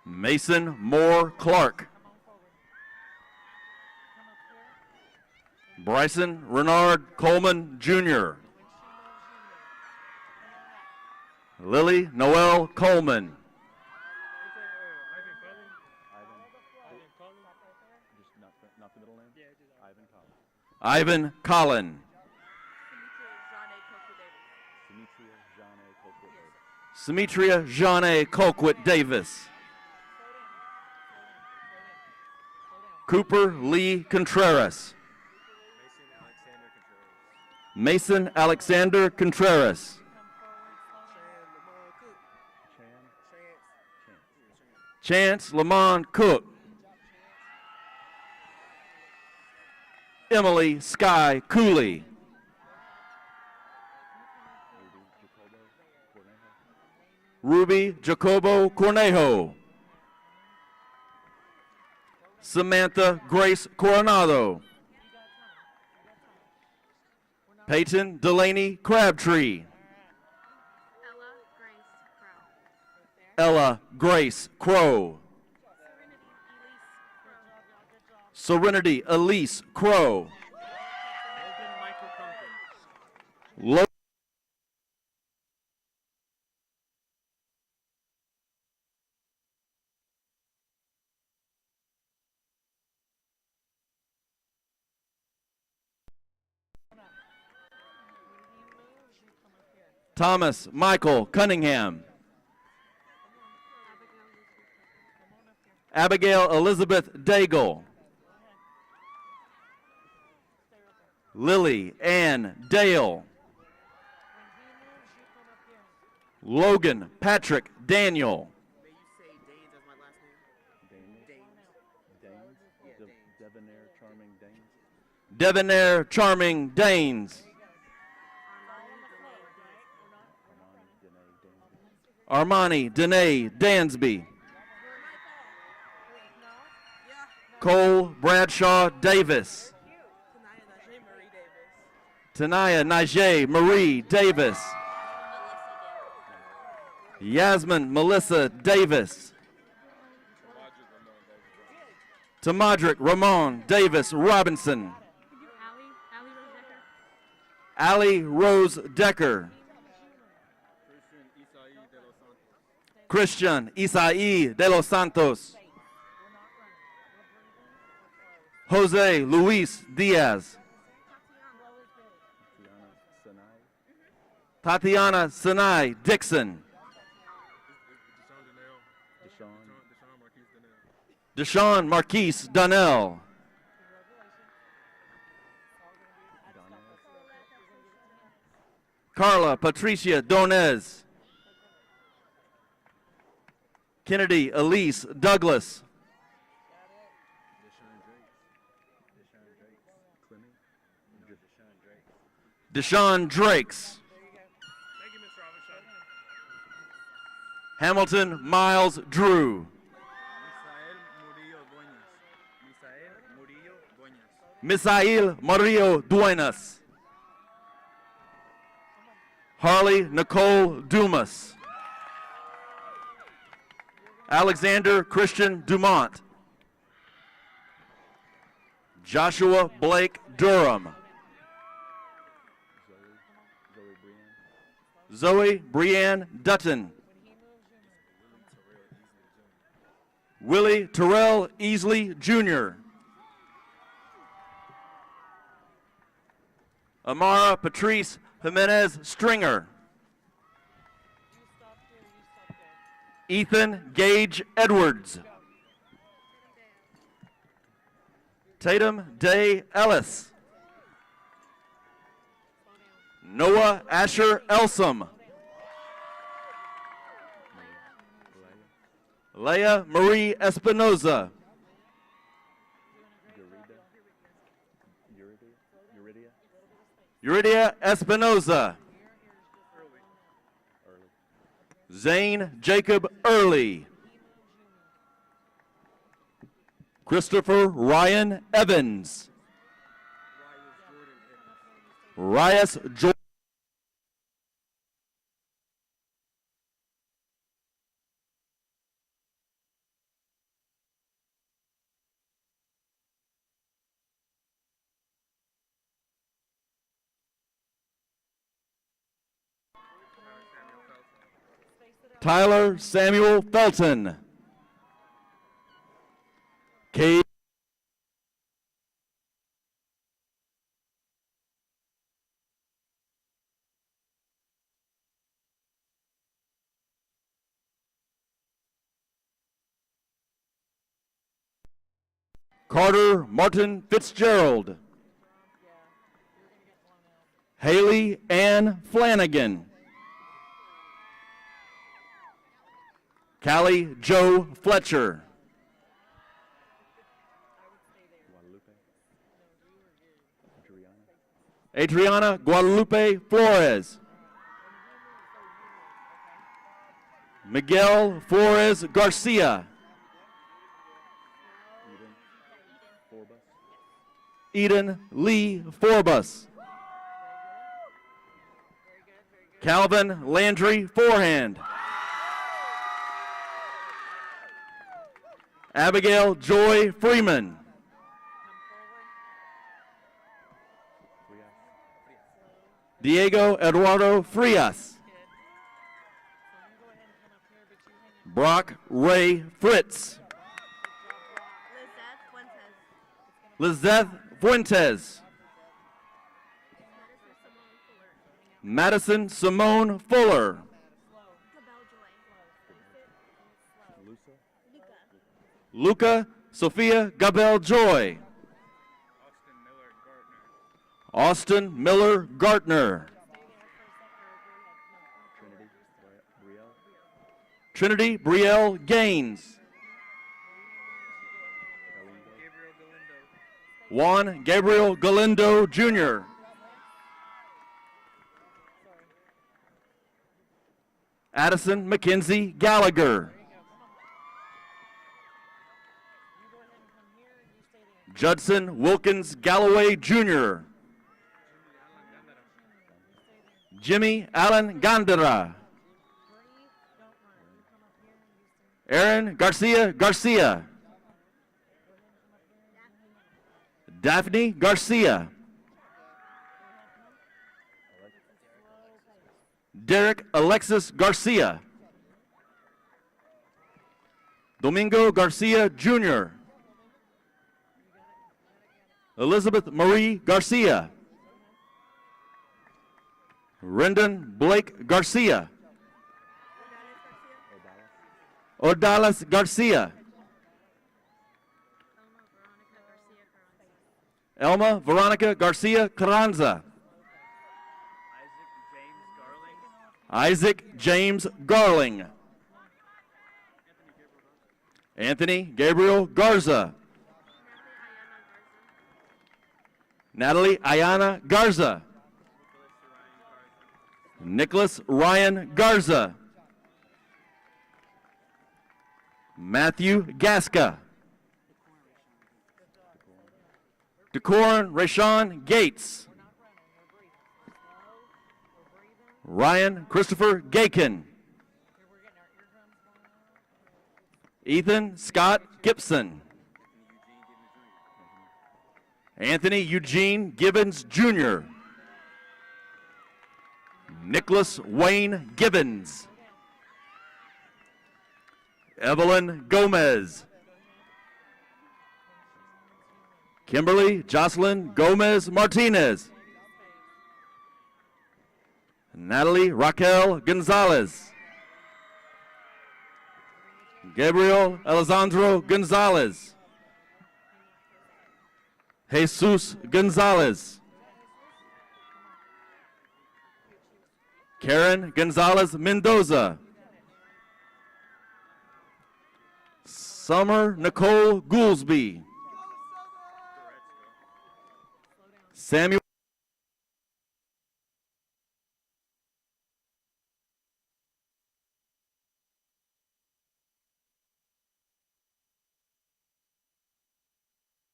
Mason Moore Clark. Bryson Renard Coleman Jr. Lily Noel Coleman. Ivan Collin. Simetria Jeanne Colquitt Davis. Cooper Lee Contreras. Mason Alexander Contreras. Chance Lamont Cook. Emily Sky Cooley. Ruby Jacobo Cornejo. Samantha Grace Coronado. Peyton Delaney Crabtree. Ella Grace Crow. Serenity Elise Crow. Thomas Michael Cunningham. Abigail Elizabeth Daigle. Lily Ann Dale. Logan Patrick Daniel. Debonair Charming Danes. Armani Danae Dansby. Cole Bradshaw Davis. Tanaya Najee Marie Davis. Yasmin Melissa Davis. Tamadrick Ramon Davis Robinson. Allie Rose Decker. Christian Isai de los Santos. Jose Luis Diaz. Tatiana Sinai Dixon. Deshaun Marquise Donnell. Carla Patricia Donez. Kennedy Elise Douglas. Deshaun Drakes. Hamilton Miles Drew. Misael Murillo Duenas. Harley Nicole Dumas. Alexander Christian Dumont. Joshua Blake Durham. Zoe Brianne Dutton. Willie Terrell Easley Jr. Amara Patrice Jimenez Stringer. Ethan Gage Edwards. Tatum Day Ellis. Noah Asher Elsom. Leah Marie Espinoza. Yuridia Espinoza. Zane Jacob Early. Christopher Ryan Evans. Rias Jordan. Tyler Samuel Felton. Kate Carter Martin Fitzgerald. Haley Ann Flanagan. Callie Joe Fletcher. Adriana Guadalupe Flores. Miguel Flores Garcia. Eden Lee Forbus. Calvin Landry Forehand. Abigail Joy Freeman. Diego Eduardo Frias. Brock Ray Fritz. Lizeth Fuentes. Madison Simone Fuller. Luca Sophia Gabel Joy. Austin Miller Gartner. Trinity Brielle Gaines. Juan Gabriel Galindo Jr. Addison Mackenzie Gallagher. Judson Wilkins Galloway Jr. Jimmy Allen Gandara. Aaron Garcia Garcia. Daphne Garcia. Derek Alexis Garcia. Domingo Garcia Jr. Elizabeth Marie Garcia. Rendon Blake Garcia. Odalis Garcia. Elma Veronica Garcia Carranza. Isaac James Garling. Anthony Gabriel Garza. Natalie Ayana Garza. Nicholas Ryan Garza. Matthew Gasca. Decorin Rashawn Gates. Ryan Christopher Gakin. Ethan Scott Gibson. Anthony Eugene Gibbons Jr. Nicholas Wayne Gibbons. Evelyn Gomez. Kimberly Jocelyn Gomez Martinez. Natalie Raquel Gonzalez. Gabriel Alessandro Gonzalez. Jesus Gonzalez. Karen Gonzalez Mendoza. Summer Nicole Goolsby. Samuel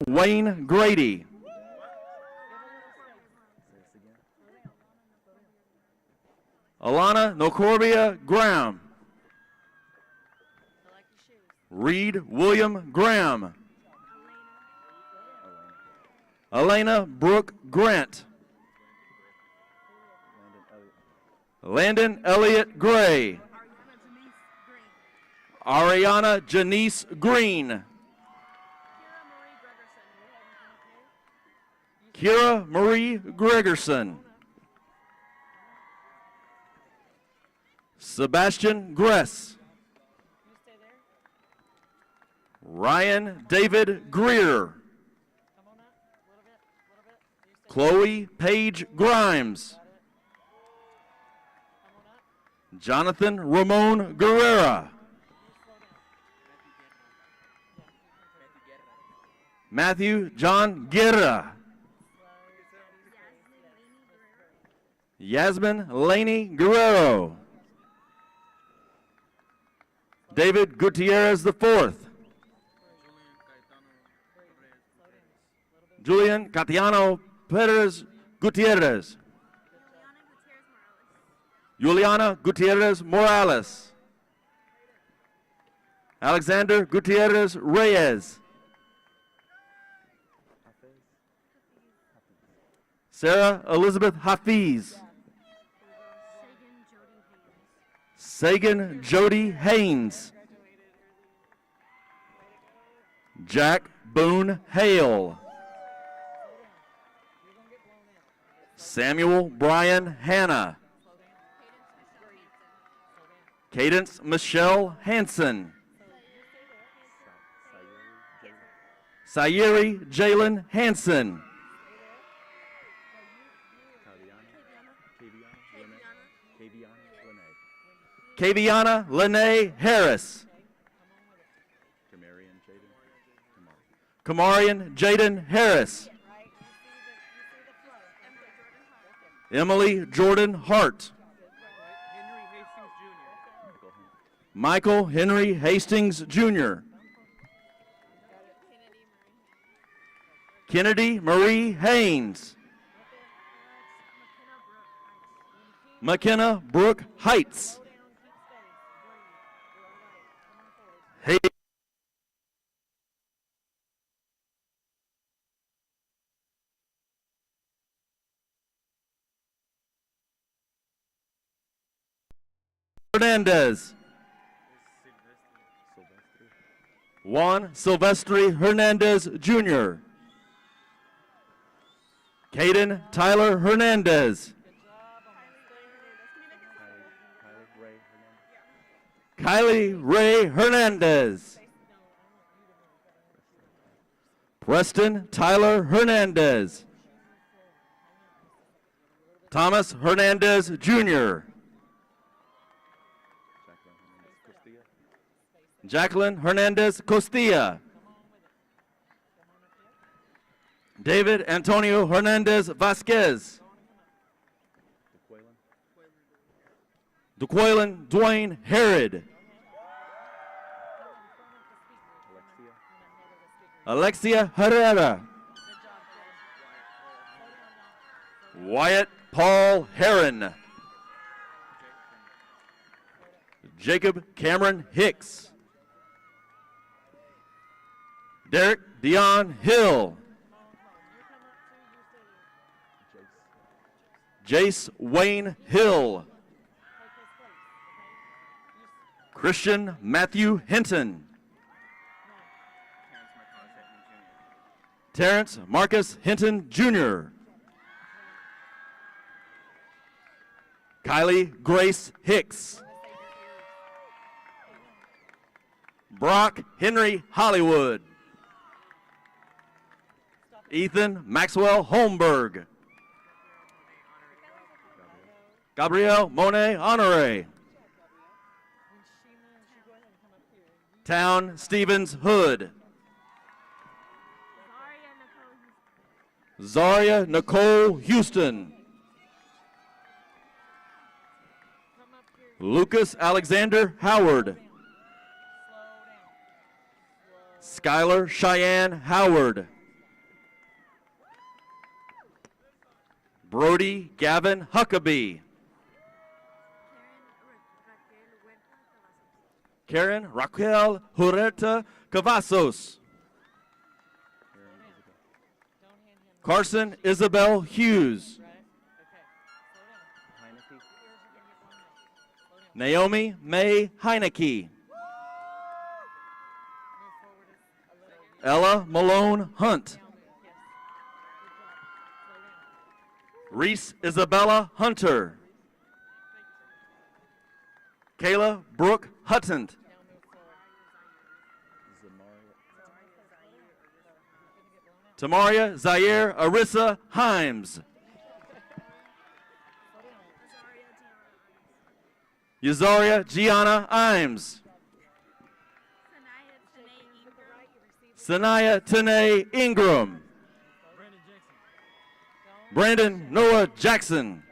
Wayne Grady. Alana Nocorbia Graham. Reed William Graham. Elena Brooke Grant. Landon Elliott Gray. Ariana Janice Green. Kira Marie Gregerson. Sebastian Gress. Ryan David Greer. Chloe Paige Grimes. Jonathan Ramon Guerrera. Matthew John Guerra. Yasmin Laney Guerrero. David Gutierrez IV. Julian Catiano Perez Gutierrez. Juliana Gutierrez Morales. Alexander Gutierrez Reyes. Sarah Elizabeth Hafiz. Sagan Jody Haynes. Jack Boone Hale. Samuel Brian Hanna. Cadence Michelle Hansen. Sayeri Jalen Hansen. Kaviana Lene Harris. Kamarian Jaden Harris. Emily Jordan Hart. Michael Henry Hastings Jr. Kennedy Marie Haynes. McKenna Brooke Heights. Hernandez. Juan Silvestri Hernandez, Jr. Caden Tyler Hernandez. Kylie Ray Hernandez. Preston Tyler Hernandez. Thomas Hernandez, Jr. Jacqueline Hernandez Costilla. David Antonio Hernandez Vasquez. DeQuaylen Dwayne Herod. Alexia Herrera. Wyatt Paul Heron. Jacob Cameron Hicks. Derek Dion Hill. Jace Wayne Hill. Christian Matthew Hinton. Terrence Marcus Hinton, Jr. Kylie Grace Hicks. Brock Henry Hollywood. Ethan Maxwell Holmberg. Gabrielle Monet Honore. Town Stevens Hood. Zaria Nicole Houston. Lucas Alexander Howard. Skylar Cheyenne Howard. Brody Gavin Huckabee. Karen Raquel Huerta Cavazos. Carson Isabel Hughes. Naomi May Heineke. Ella Malone Hunt. Reese Isabella Hunter. Kayla Brooke Hutton. Tamaria Zaire Arissa Himes. Yazaria Gianna Imes. Sanaya Tanae Ingram. Brandon Noah Jackson.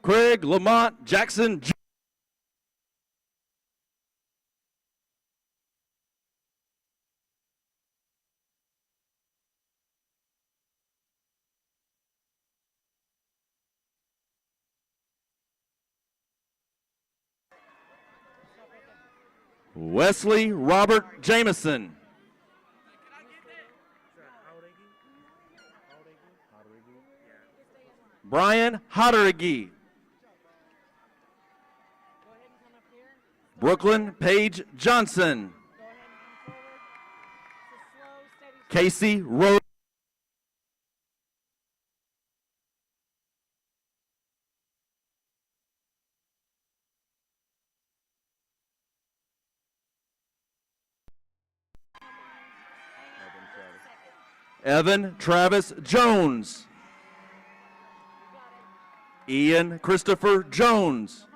Craig Lamont Jackson Jr. Wesley Robert Jameson. Brian Hotterigi. Brooklyn Paige Johnson. Casey Rose. Evan Travis Jones. Ian Christopher Jones.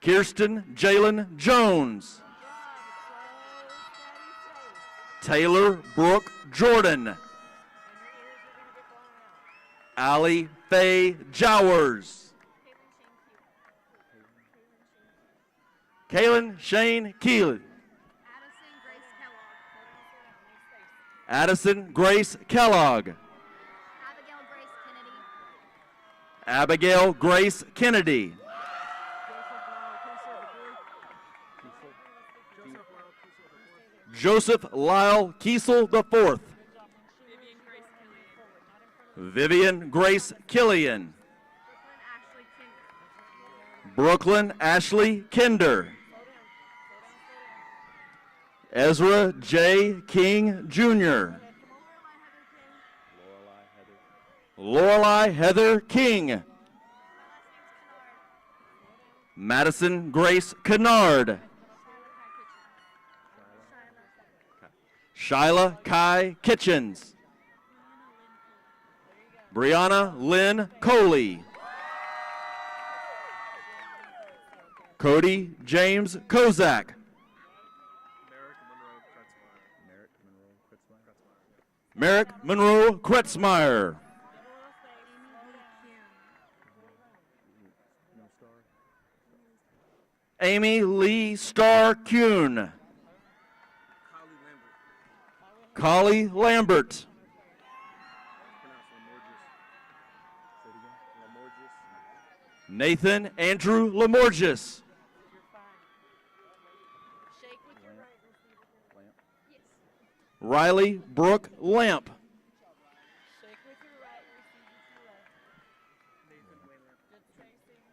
Kirsten Jalen Jones. Taylor Brooke Jordan. Allie Faye Jowers. Kaylin Shane Keelan. Addison Grace Kellogg. Abigail Grace Kennedy. Joseph Lyle Kiesel IV. Vivian Grace Killian. Brooklyn Ashley Kinder. Ezra J. King Jr. Lorelei Heather King. Madison Grace Kennard. Shyla Kai Kitchens. Brianna Lynn Coley. Cody James Kozak. Merrick Monroe Kretzmeyer. Amy Lee Starr Kuhn. Collie Lambert. Nathan Andrew Lamorgis. Riley Brooke Lamp.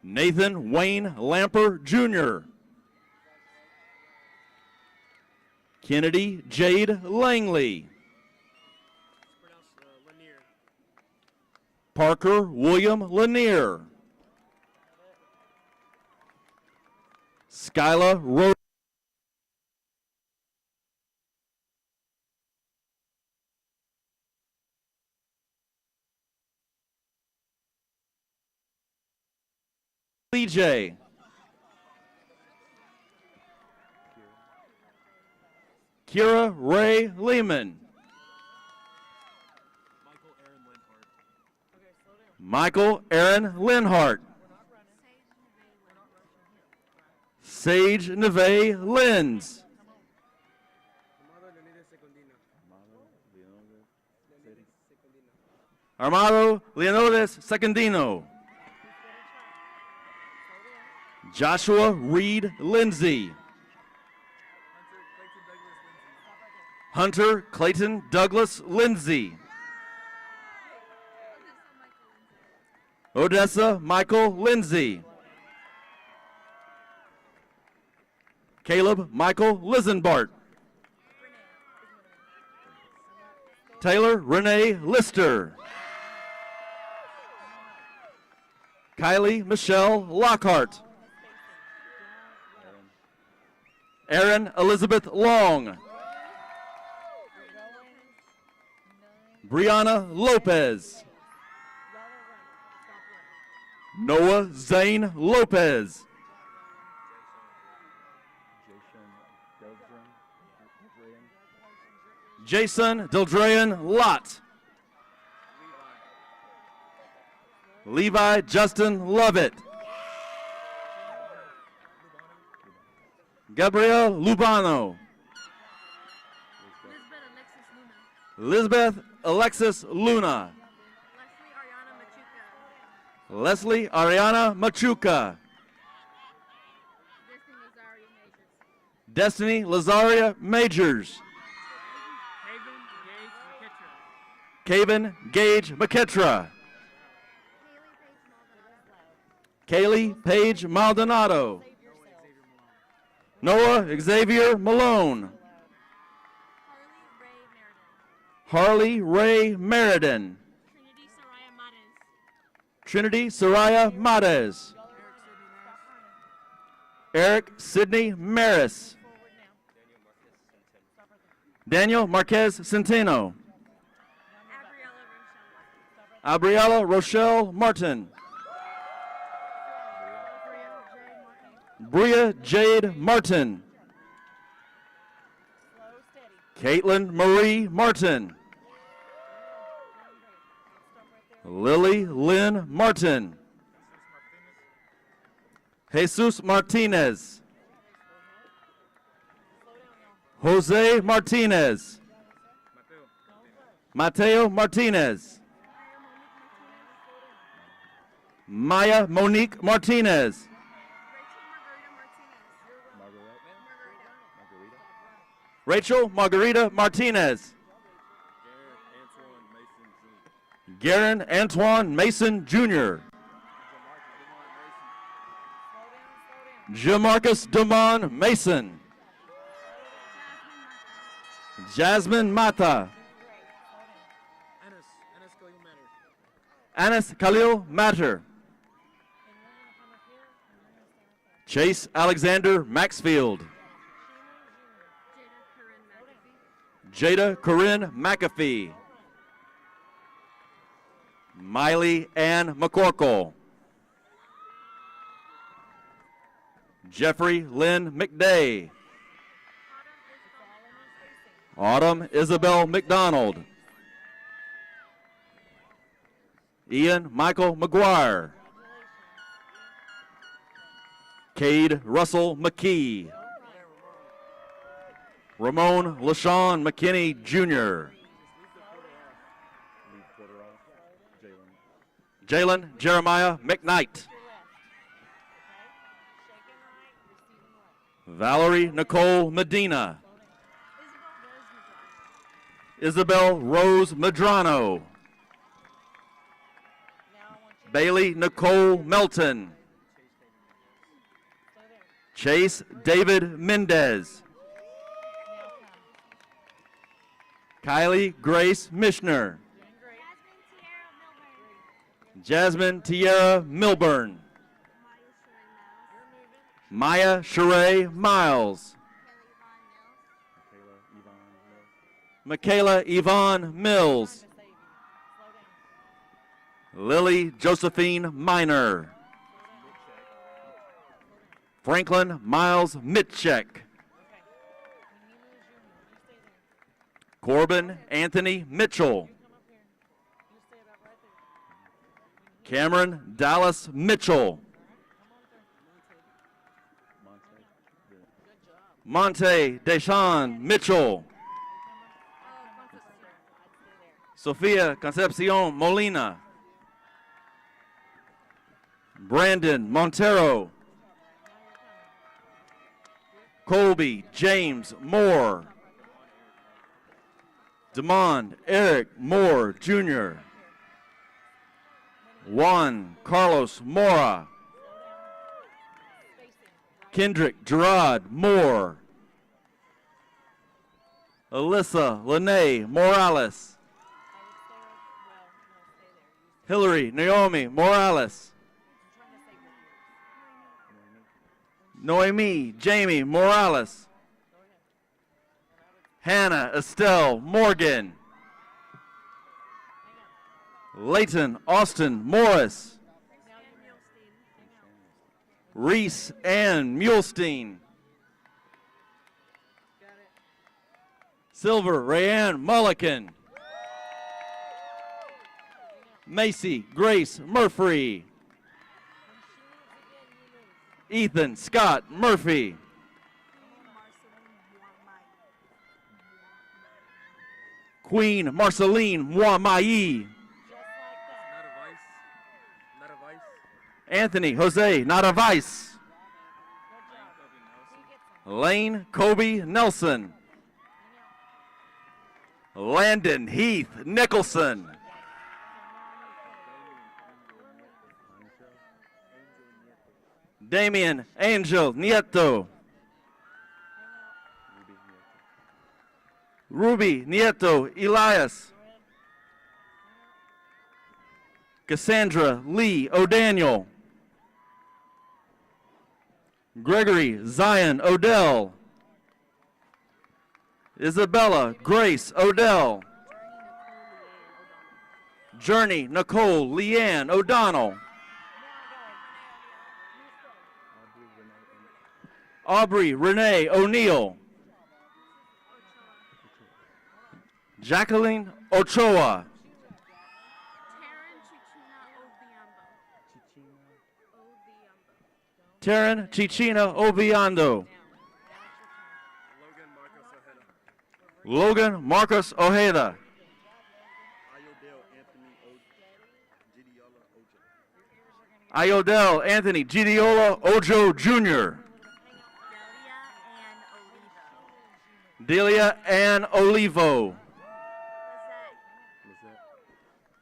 Nathan Wayne Lamper Jr. Kennedy Jade Langley. Parker William Lanier. Skyla Rose. CJ. Kira Ray Lehman. Michael Aaron Linhart. Sage Neve Lenz. Armando Leonidas Secondino. Joshua Reed Lindsay. Hunter Clayton Douglas Lindsay. Odessa Michael Lindsay. Caleb Michael Lizenbart. Taylor Renee Lister. Kylie Michelle Lockhart. Erin Elizabeth Long. Brianna Lopez. Noah Zane Lopez. Jason Dildrean Lott. Levi Justin Lovett. Gabrielle Lubano. Elizabeth Alexis Luna. Leslie Ariana Machuca. Destiny Lazaria Majors. Caven Gage McKetra. Kaylee Paige Maldonado. Noah Xavier Malone. Harley Ray Meriden. Trinity Soraya Mades. Eric Sidney Maris. Daniel Marquez Centeno. Abriella Rochelle Martin. Bria Jade Martin. Caitlin Marie Martin. Lily Lynn Martin. Jesus Martinez. Jose Martinez. Mateo Martinez. Maya Monique Martinez. Rachel Margarita Martinez. Garen Antoine Mason Jr. Jamarcus Damon Mason. Jasmine Mata. Anis Khalil Matter. Chase Alexander Maxfield. Jada Corinne McAfee. Miley Ann McCorkle. Jeffrey Lynn McDay. Autumn Isabel McDonald. Ian Michael McGuire. Cade Russell McKee. Ramon LaShawn McKinney Jr. Jalen Jeremiah McKnight. Valerie Nicole Medina. Isabel Rose Medrano. Bailey Nicole Melton. Chase David Mendez. Kylie Grace Mishner. Jasmine Tierra Milburn. Maya Sheree Miles. Michaela Yvonne Mills. Lily Josephine Miner. Franklin Miles Mitchek. Corbin Anthony Mitchell. Cameron Dallas Mitchell. Monte Deshawn Mitchell. Sofia Concepcion Molina. Brandon Montero. Colby James Moore. Demond Eric Moore Jr. Juan Carlos Mora. Kendrick Gerard Moore. Alyssa Lene Morales. Hillary Naomi Morales. Noemi Jamie Morales. Hannah Estelle Morgan. Leighton Austin Morris. Reese Ann Mulestein. Silver Rayanne Mulliken. Macy Grace Murphy. Ethan Scott Murphy. Queen Marceline Mwamai. Anthony Jose Nadavice. Lane Kobe Nelson. Landon Heath Nicholson. Damian Angel Nieto. Ruby Nieto Elias. Cassandra Lee O'Daniel. Gregory Zion Odell. Isabella Grace Odell. Journey Nicole Leanne O'Donnell. Aubrey Renee O'Neill. Jacqueline Ochoa. Taryn Chichina Obiando. Logan Marcus Ojeda. Iodell Anthony Gidiola Ojo Jr. Delia Ann Olivo.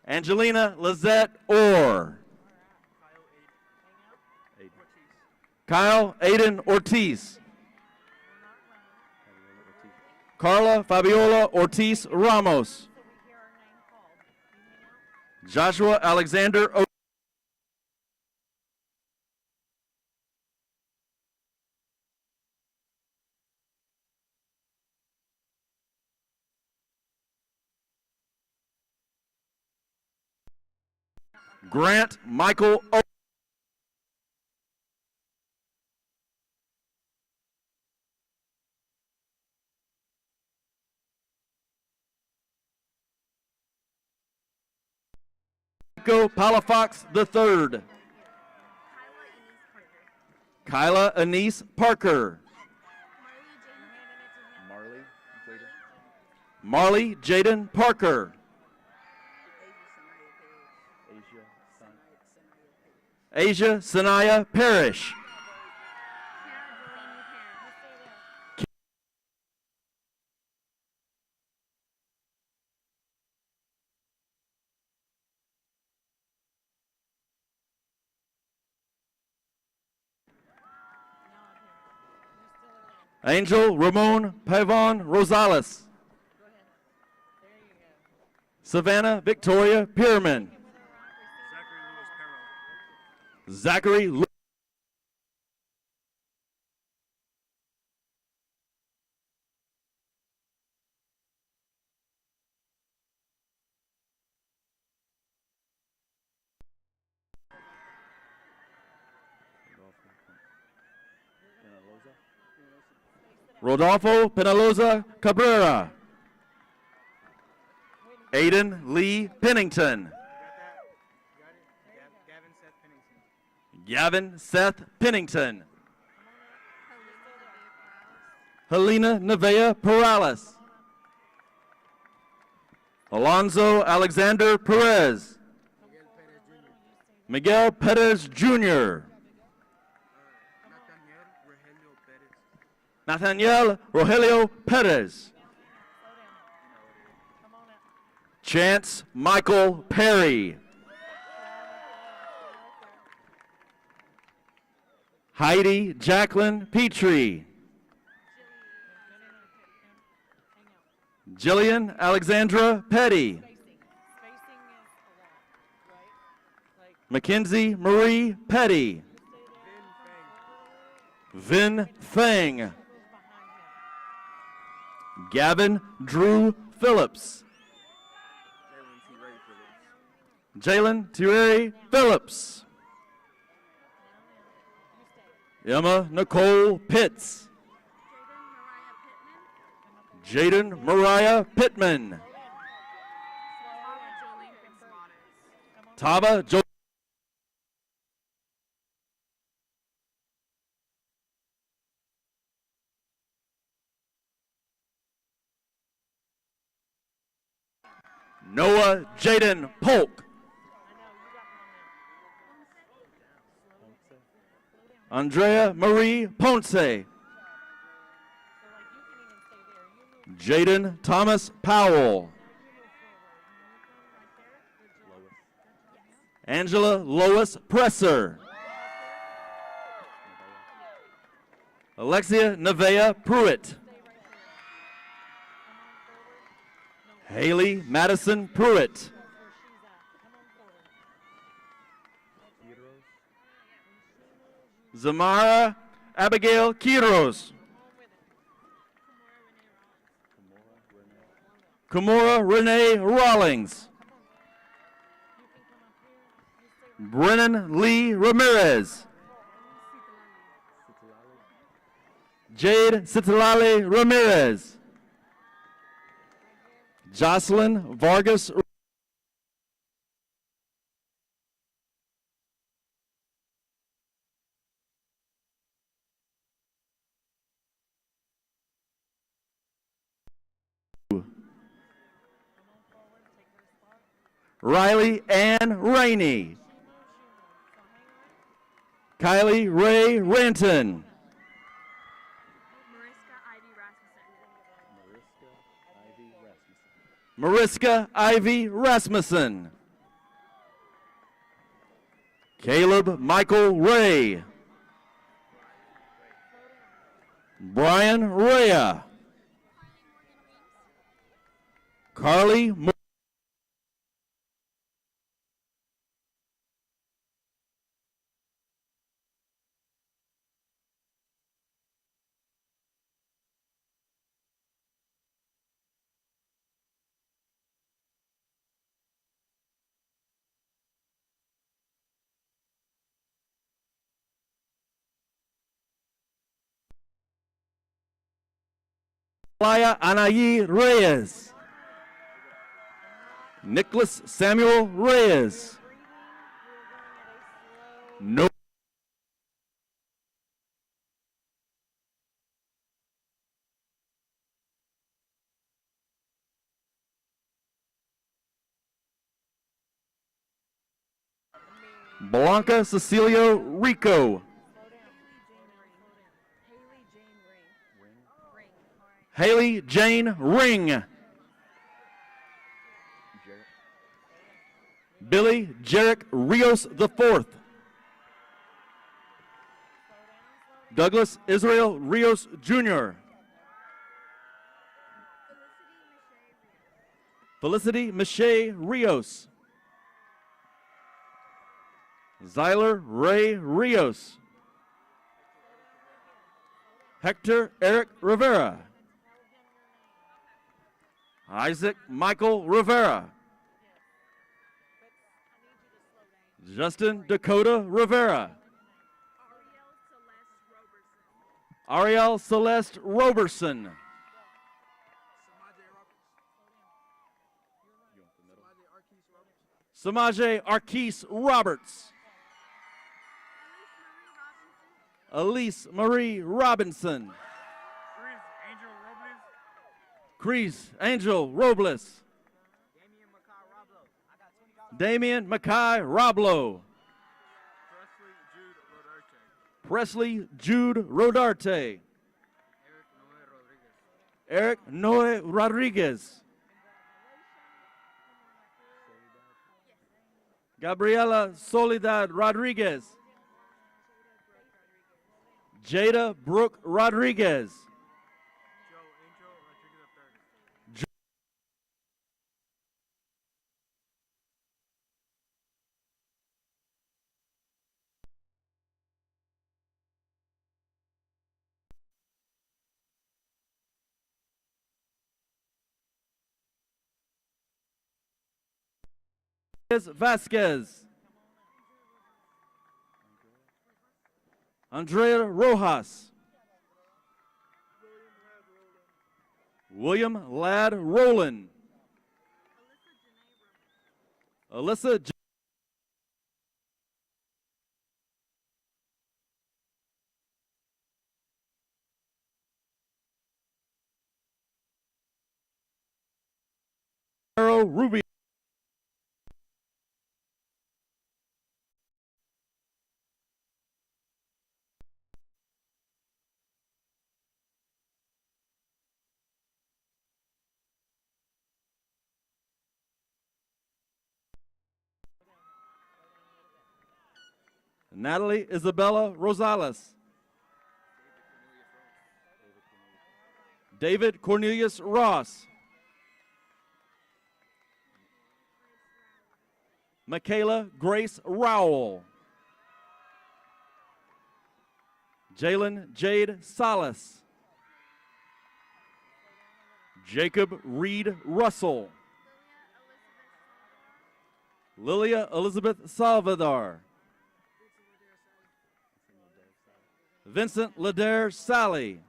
Angelina Lizette Orr. Kyle Aiden Ortiz. Carla Fabiola Ortiz Ramos. Joshua Alexander Grant Michael Palafox III. Kyla Anise Parker. Marley Jaden Parker. Asia Sanaya Parrish. Angel Ramon Pavon Rosales. Savannah Victoria Pierman. Zachary Lewis. Rodolfo Penaloza Cabrera. Aiden Lee Pennington. Gavin Seth Pennington. Helena Nevea Perales. Alonzo Alexander Perez. Miguel Perez Jr. Nathaniel Rogelio Perez. Chance Michael Perry. Heidi Jacqueline Petrie. Jillian Alexandra Petty. Mackenzie Marie Petty. Vin Feng. Gavin Drew Phillips. Jalen Thierry Phillips. Emma Nicole Pitts. Jaden Mariah Pittman. Tava Jo. Noah Jaden Polk. Andrea Marie Ponce. Jaden Thomas Powell. Angela Lois Presser. Alexia Nevea Pruitt. Haley Madison Pruitt. Zamara Abigail Quiros. Kimura Renee Rawlings. Brennan Lee Ramirez. Jade Citlali Ramirez. Jocelyn Vargas. Riley Ann Rainey. Kylie Ray Ranton. Mariska Ivy Rasmussen. Caleb Michael Ray. Brian Rea. Carly Moore. Laya Anayi Reyes. Nicholas Samuel Reyes. No. Blanca Cecilio Rico. Haley Jane Ring. Billy Jarek Rios IV. Douglas Israel Rios Jr. Felicity Miche Rios. Zyler Ray Rios. Hector Eric Rivera. Isaac Michael Rivera. Justin Dakota Rivera. Ariel Celeste Roberson. Samaje Arquise Roberts. Elise Marie Robinson. Crease Angel Robles. Damian Mackay Roblo. Presley Jude Rodarte. Eric Noe Rodriguez. Gabriela Soledad Rodriguez. Jada Brooke Rodriguez. Vasquez. Andrea Rojas. William Ladd Rowland. Alyssa Rubio. Natalie Isabella Rosales. David Cornelius Ross. Michaela Grace Rowell. Jalen Jade Salas. Jacob Reed Russell. Lilia Elizabeth Salvador. Vincent Ladair Sally.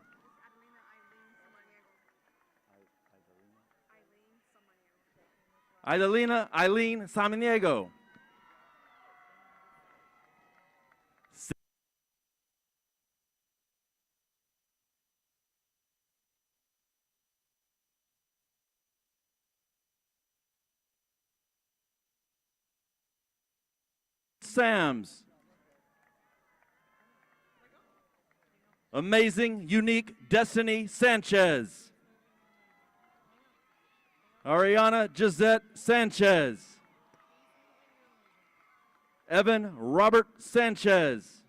Idalina Eileen Samaniego. Sams. Amazing, Unique Destiny Sanchez. Ariana Gisette Sanchez. Evan Robert Sanchez.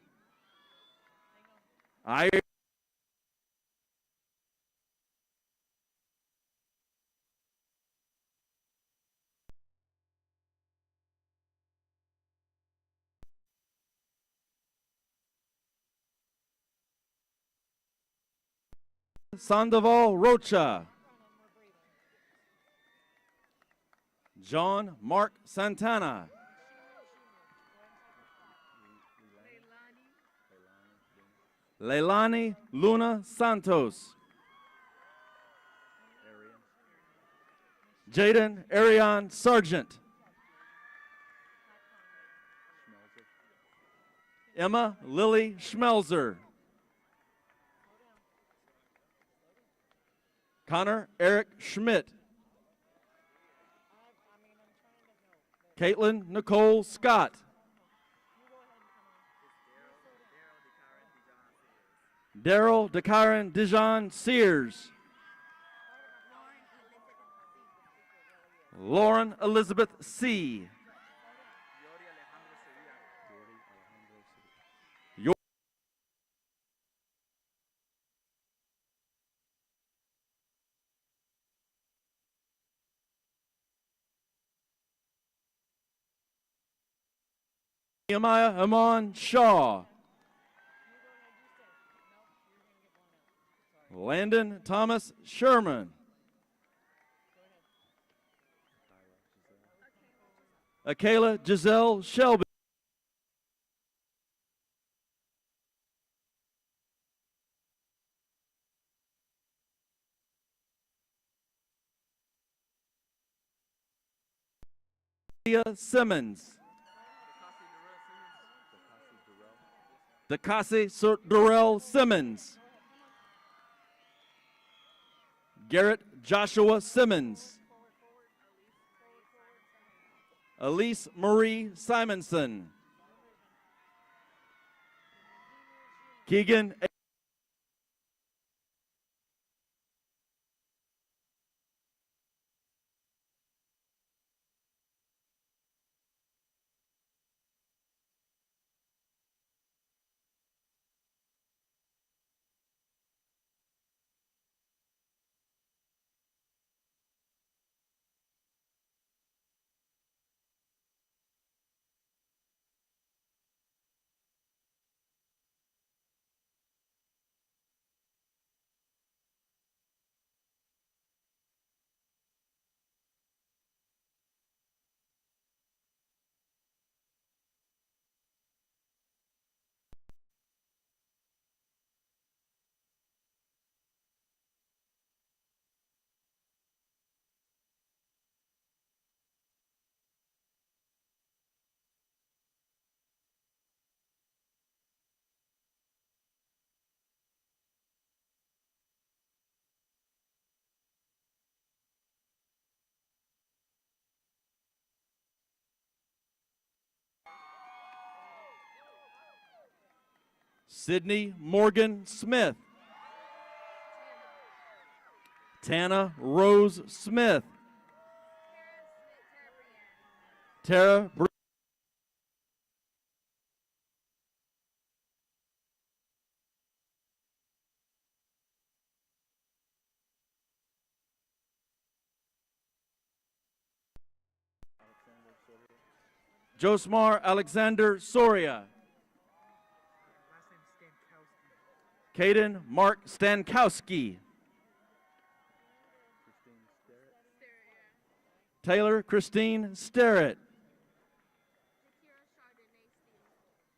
Sandoval Rocha. John Mark Santana. Leilani Luna Santos. Jaden Arion Sargent. Emma Lily Schmelzer. Connor Eric Schmidt. Caitlin Nicole Scott. Daryl DeCaron Dijon Sears. Lauren Elizabeth C. Nehemiah Amon Shaw. Landon Thomas Sherman. Akayla Giselle Shelby. Simmons. Dakasi Durrell Simmons. Garrett Joshua Simmons. Elise Marie Simonson. Keegan Sydney Morgan Smith. Tana Rose Smith. Tara Josmar Alexander Soria. Caden Mark Stankowski. Taylor Christine Sterrett.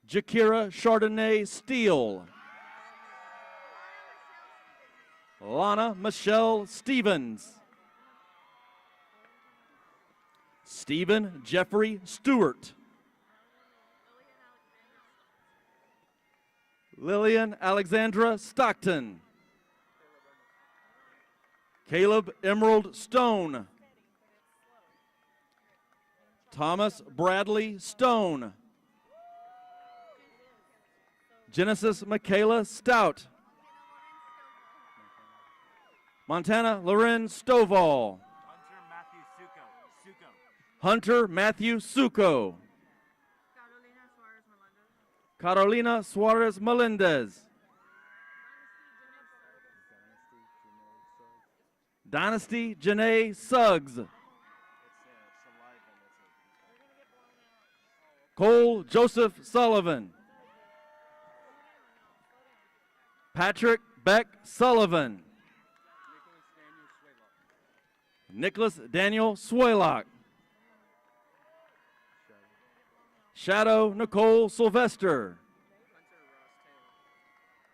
Jakira Chardonnay Steele. Lana Michelle Stevens. Stephen Jeffrey Stewart. Lillian Alexandra Stockton. Caleb Emerald Stone. Thomas Bradley Stone. Genesis Michaela Stout. Montana Loren Stovall. Hunter Matthew Suco. Carolina Suarez Melendez. Dynasty Janae Suggs. Cole Joseph Sullivan. Patrick Beck Sullivan. Nicholas Daniel Swaylock. Shadow Nicole Sylvester.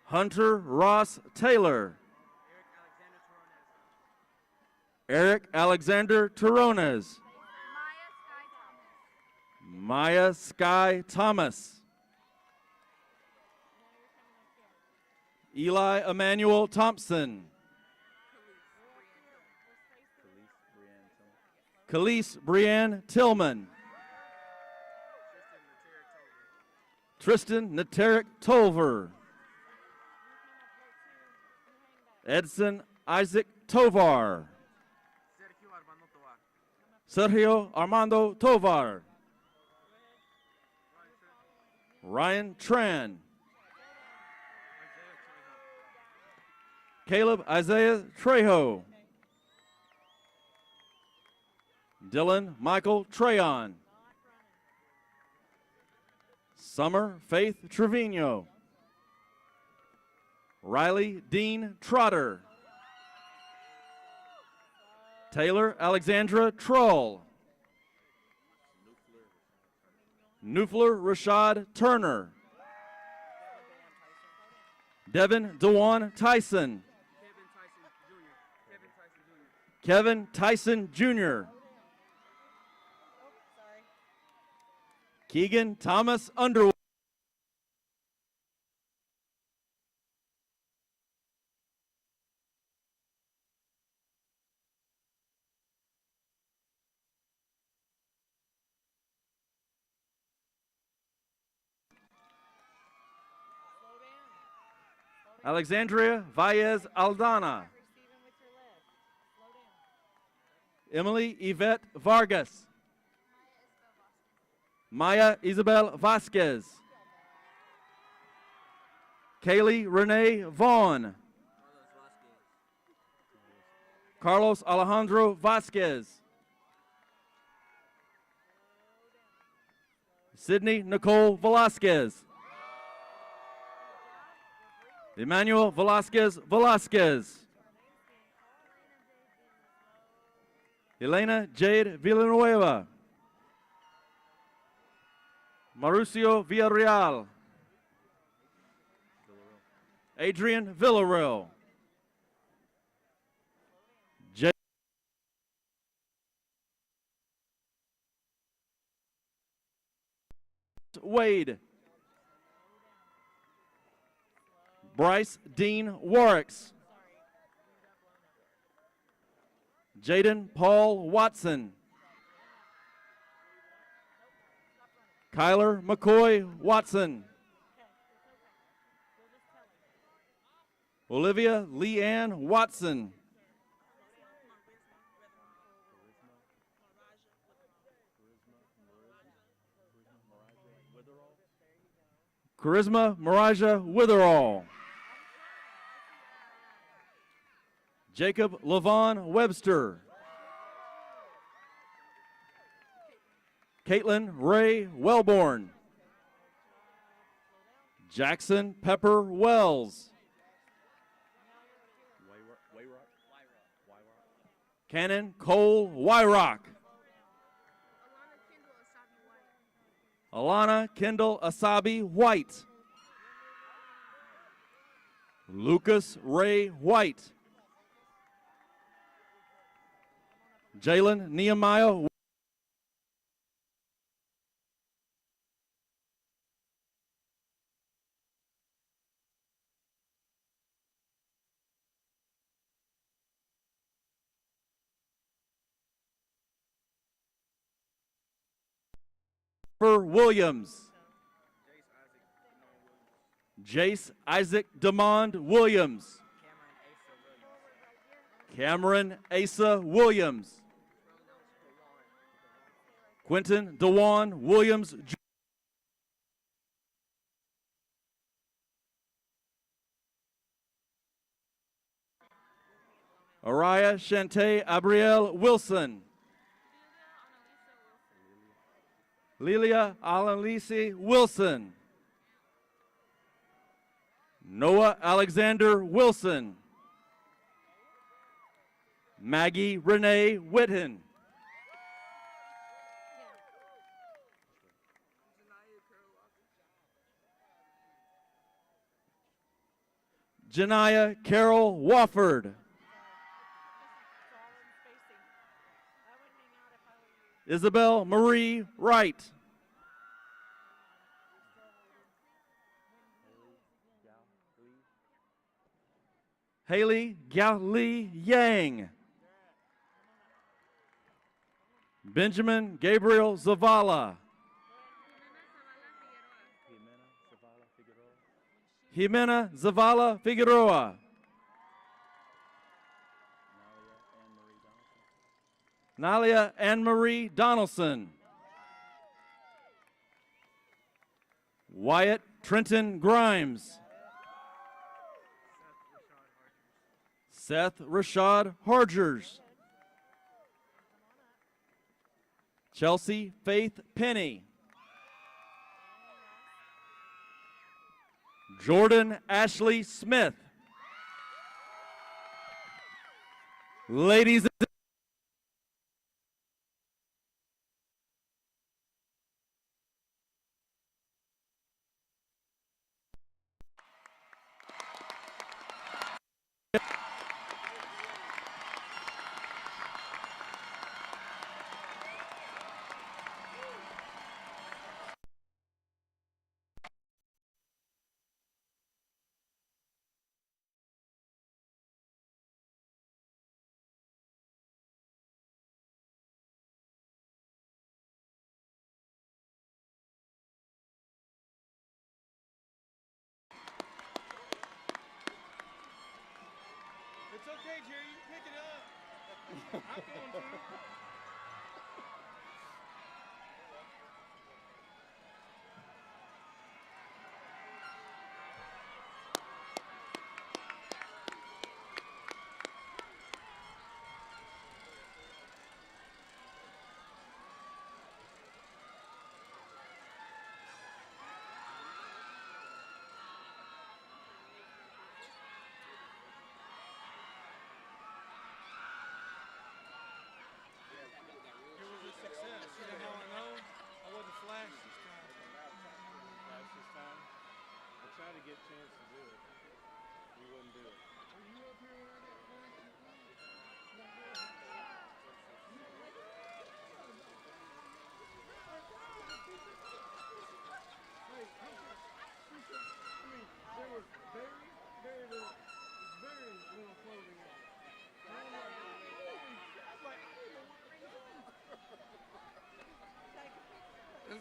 Hunter Ross Taylor. Eric Alexander Terrones. Maya Sky Thomas. Eli Emmanuel Thompson. Khalees Brianne Tillman. Tristan Nateric Tolver. Edson Isaac Tovar. Sergio Armando Tovar. Ryan Tran. Caleb Isaiah Trejo. Dylan Michael Treyon. Summer Faith Trevino. Riley Dean Trotter. Taylor Alexandra Troll. Nufler Rashad Turner. Devin Dewan Tyson. Kevin Tyson Jr. Keegan Thomas Underwood. Alexandria Valles Aldana. Emily Yvette Vargas. Maya Isabel Vasquez. Kaylee Renee Vaughn. Carlos Alejandro Vasquez. Sydney Nicole Velasquez. Emmanuel Velasquez Velasquez. Elena Jade Villanueva. Mauricio Villarreal. Adrian Villarreal. Wade. Bryce Dean Warricks. Jaden Paul Watson. Kyler McCoy Watson. Olivia Leanne Watson. Charisma Maraja Witherall. Jacob Levon Webster. Caitlin Ray Wellborn. Jackson Pepper Wells. Cannon Cole Wyrock. Alana Kendall Asabi White. Lucas Ray White. Jalen Nehemiah Williams. Jace Isaac Demond Williams. Cameron Asa Williams. Quentin DeJuan Williams Jr. Araya Shante Abrielle Wilson. Lilia Alanlisi Wilson. Noah Alexander Wilson. Maggie Renee Whitten. Janiyah Carol Wofford. Isabel Marie Wright. Haley Gali Yang. Benjamin Gabriel Zavala. Jimena Zavala Figueroa. Nalia Anne-Marie Donaldson. Wyatt Trenton Grimes. Seth Rashad Hargers. Chelsea Faith Penny. Jordan Ashley Smith. Ladies and It's okay, Jerry. You can pick it up. I'm going to. Tried to get a chance to do it. We wouldn't do it. Are you up here when I got there was very little clothing on.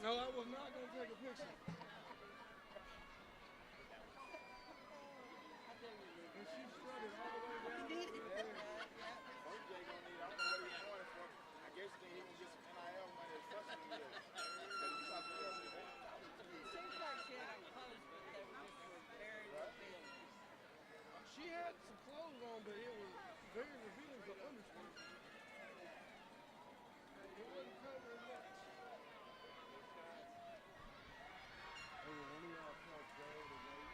No, I was not going to take a picture. And she strutted all the way down. He did. I guess he gonna get some NIL money or something. She had some clothes on, but it was very revealing to undershirt. It wasn't covering much. Hey, will one of y'all tell Joe to wait?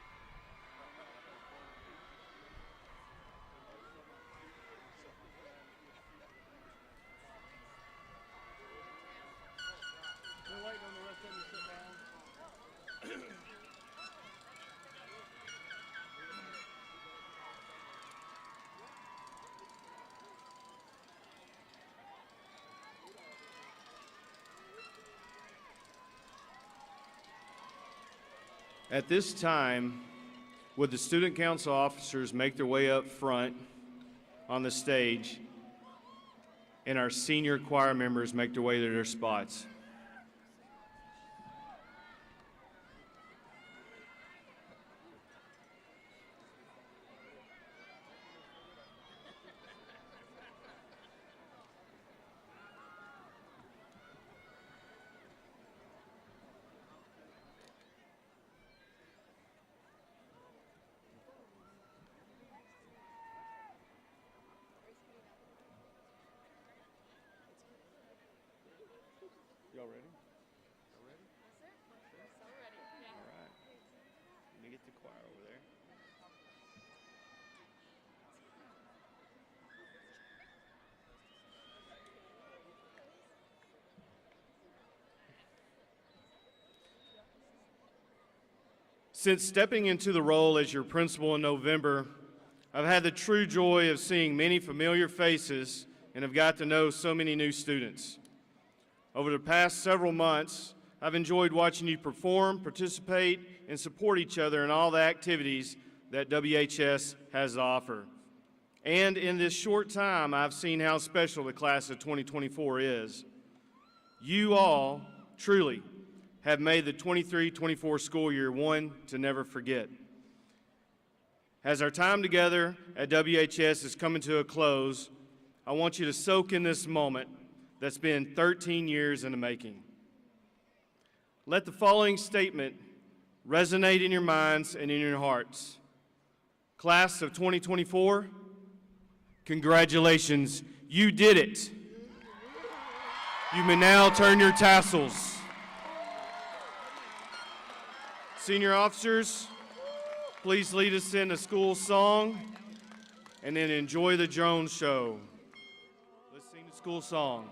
We're waiting on the rest of them to sit down. At this time, would the student council officers make their way up front on the stage and our senior choir members make their way to their spots? Y'all ready? Y'all ready? Yes, sir. So ready. Yeah. All right. Let me get the choir over there. Since stepping into the role as your principal in November, I've had the true joy of seeing many familiar faces and have got to know so many new students. Over the past several months, I've enjoyed watching you perform, participate, and support each other in all the activities that WHS has to offer. And in this short time, I've seen how special the class of 2024 is. You all, truly, have made the 23-24 school year one to never forget. As our time together at WHS is coming to a close, I want you to soak in this moment that's been 13 years in the making. Let the following statement resonate in your minds and in your hearts. Class of 2024, congratulations, you did it. You may now turn your tassels. Senior officers, please lead us in a school song and then enjoy the drone show. Let's sing the school song.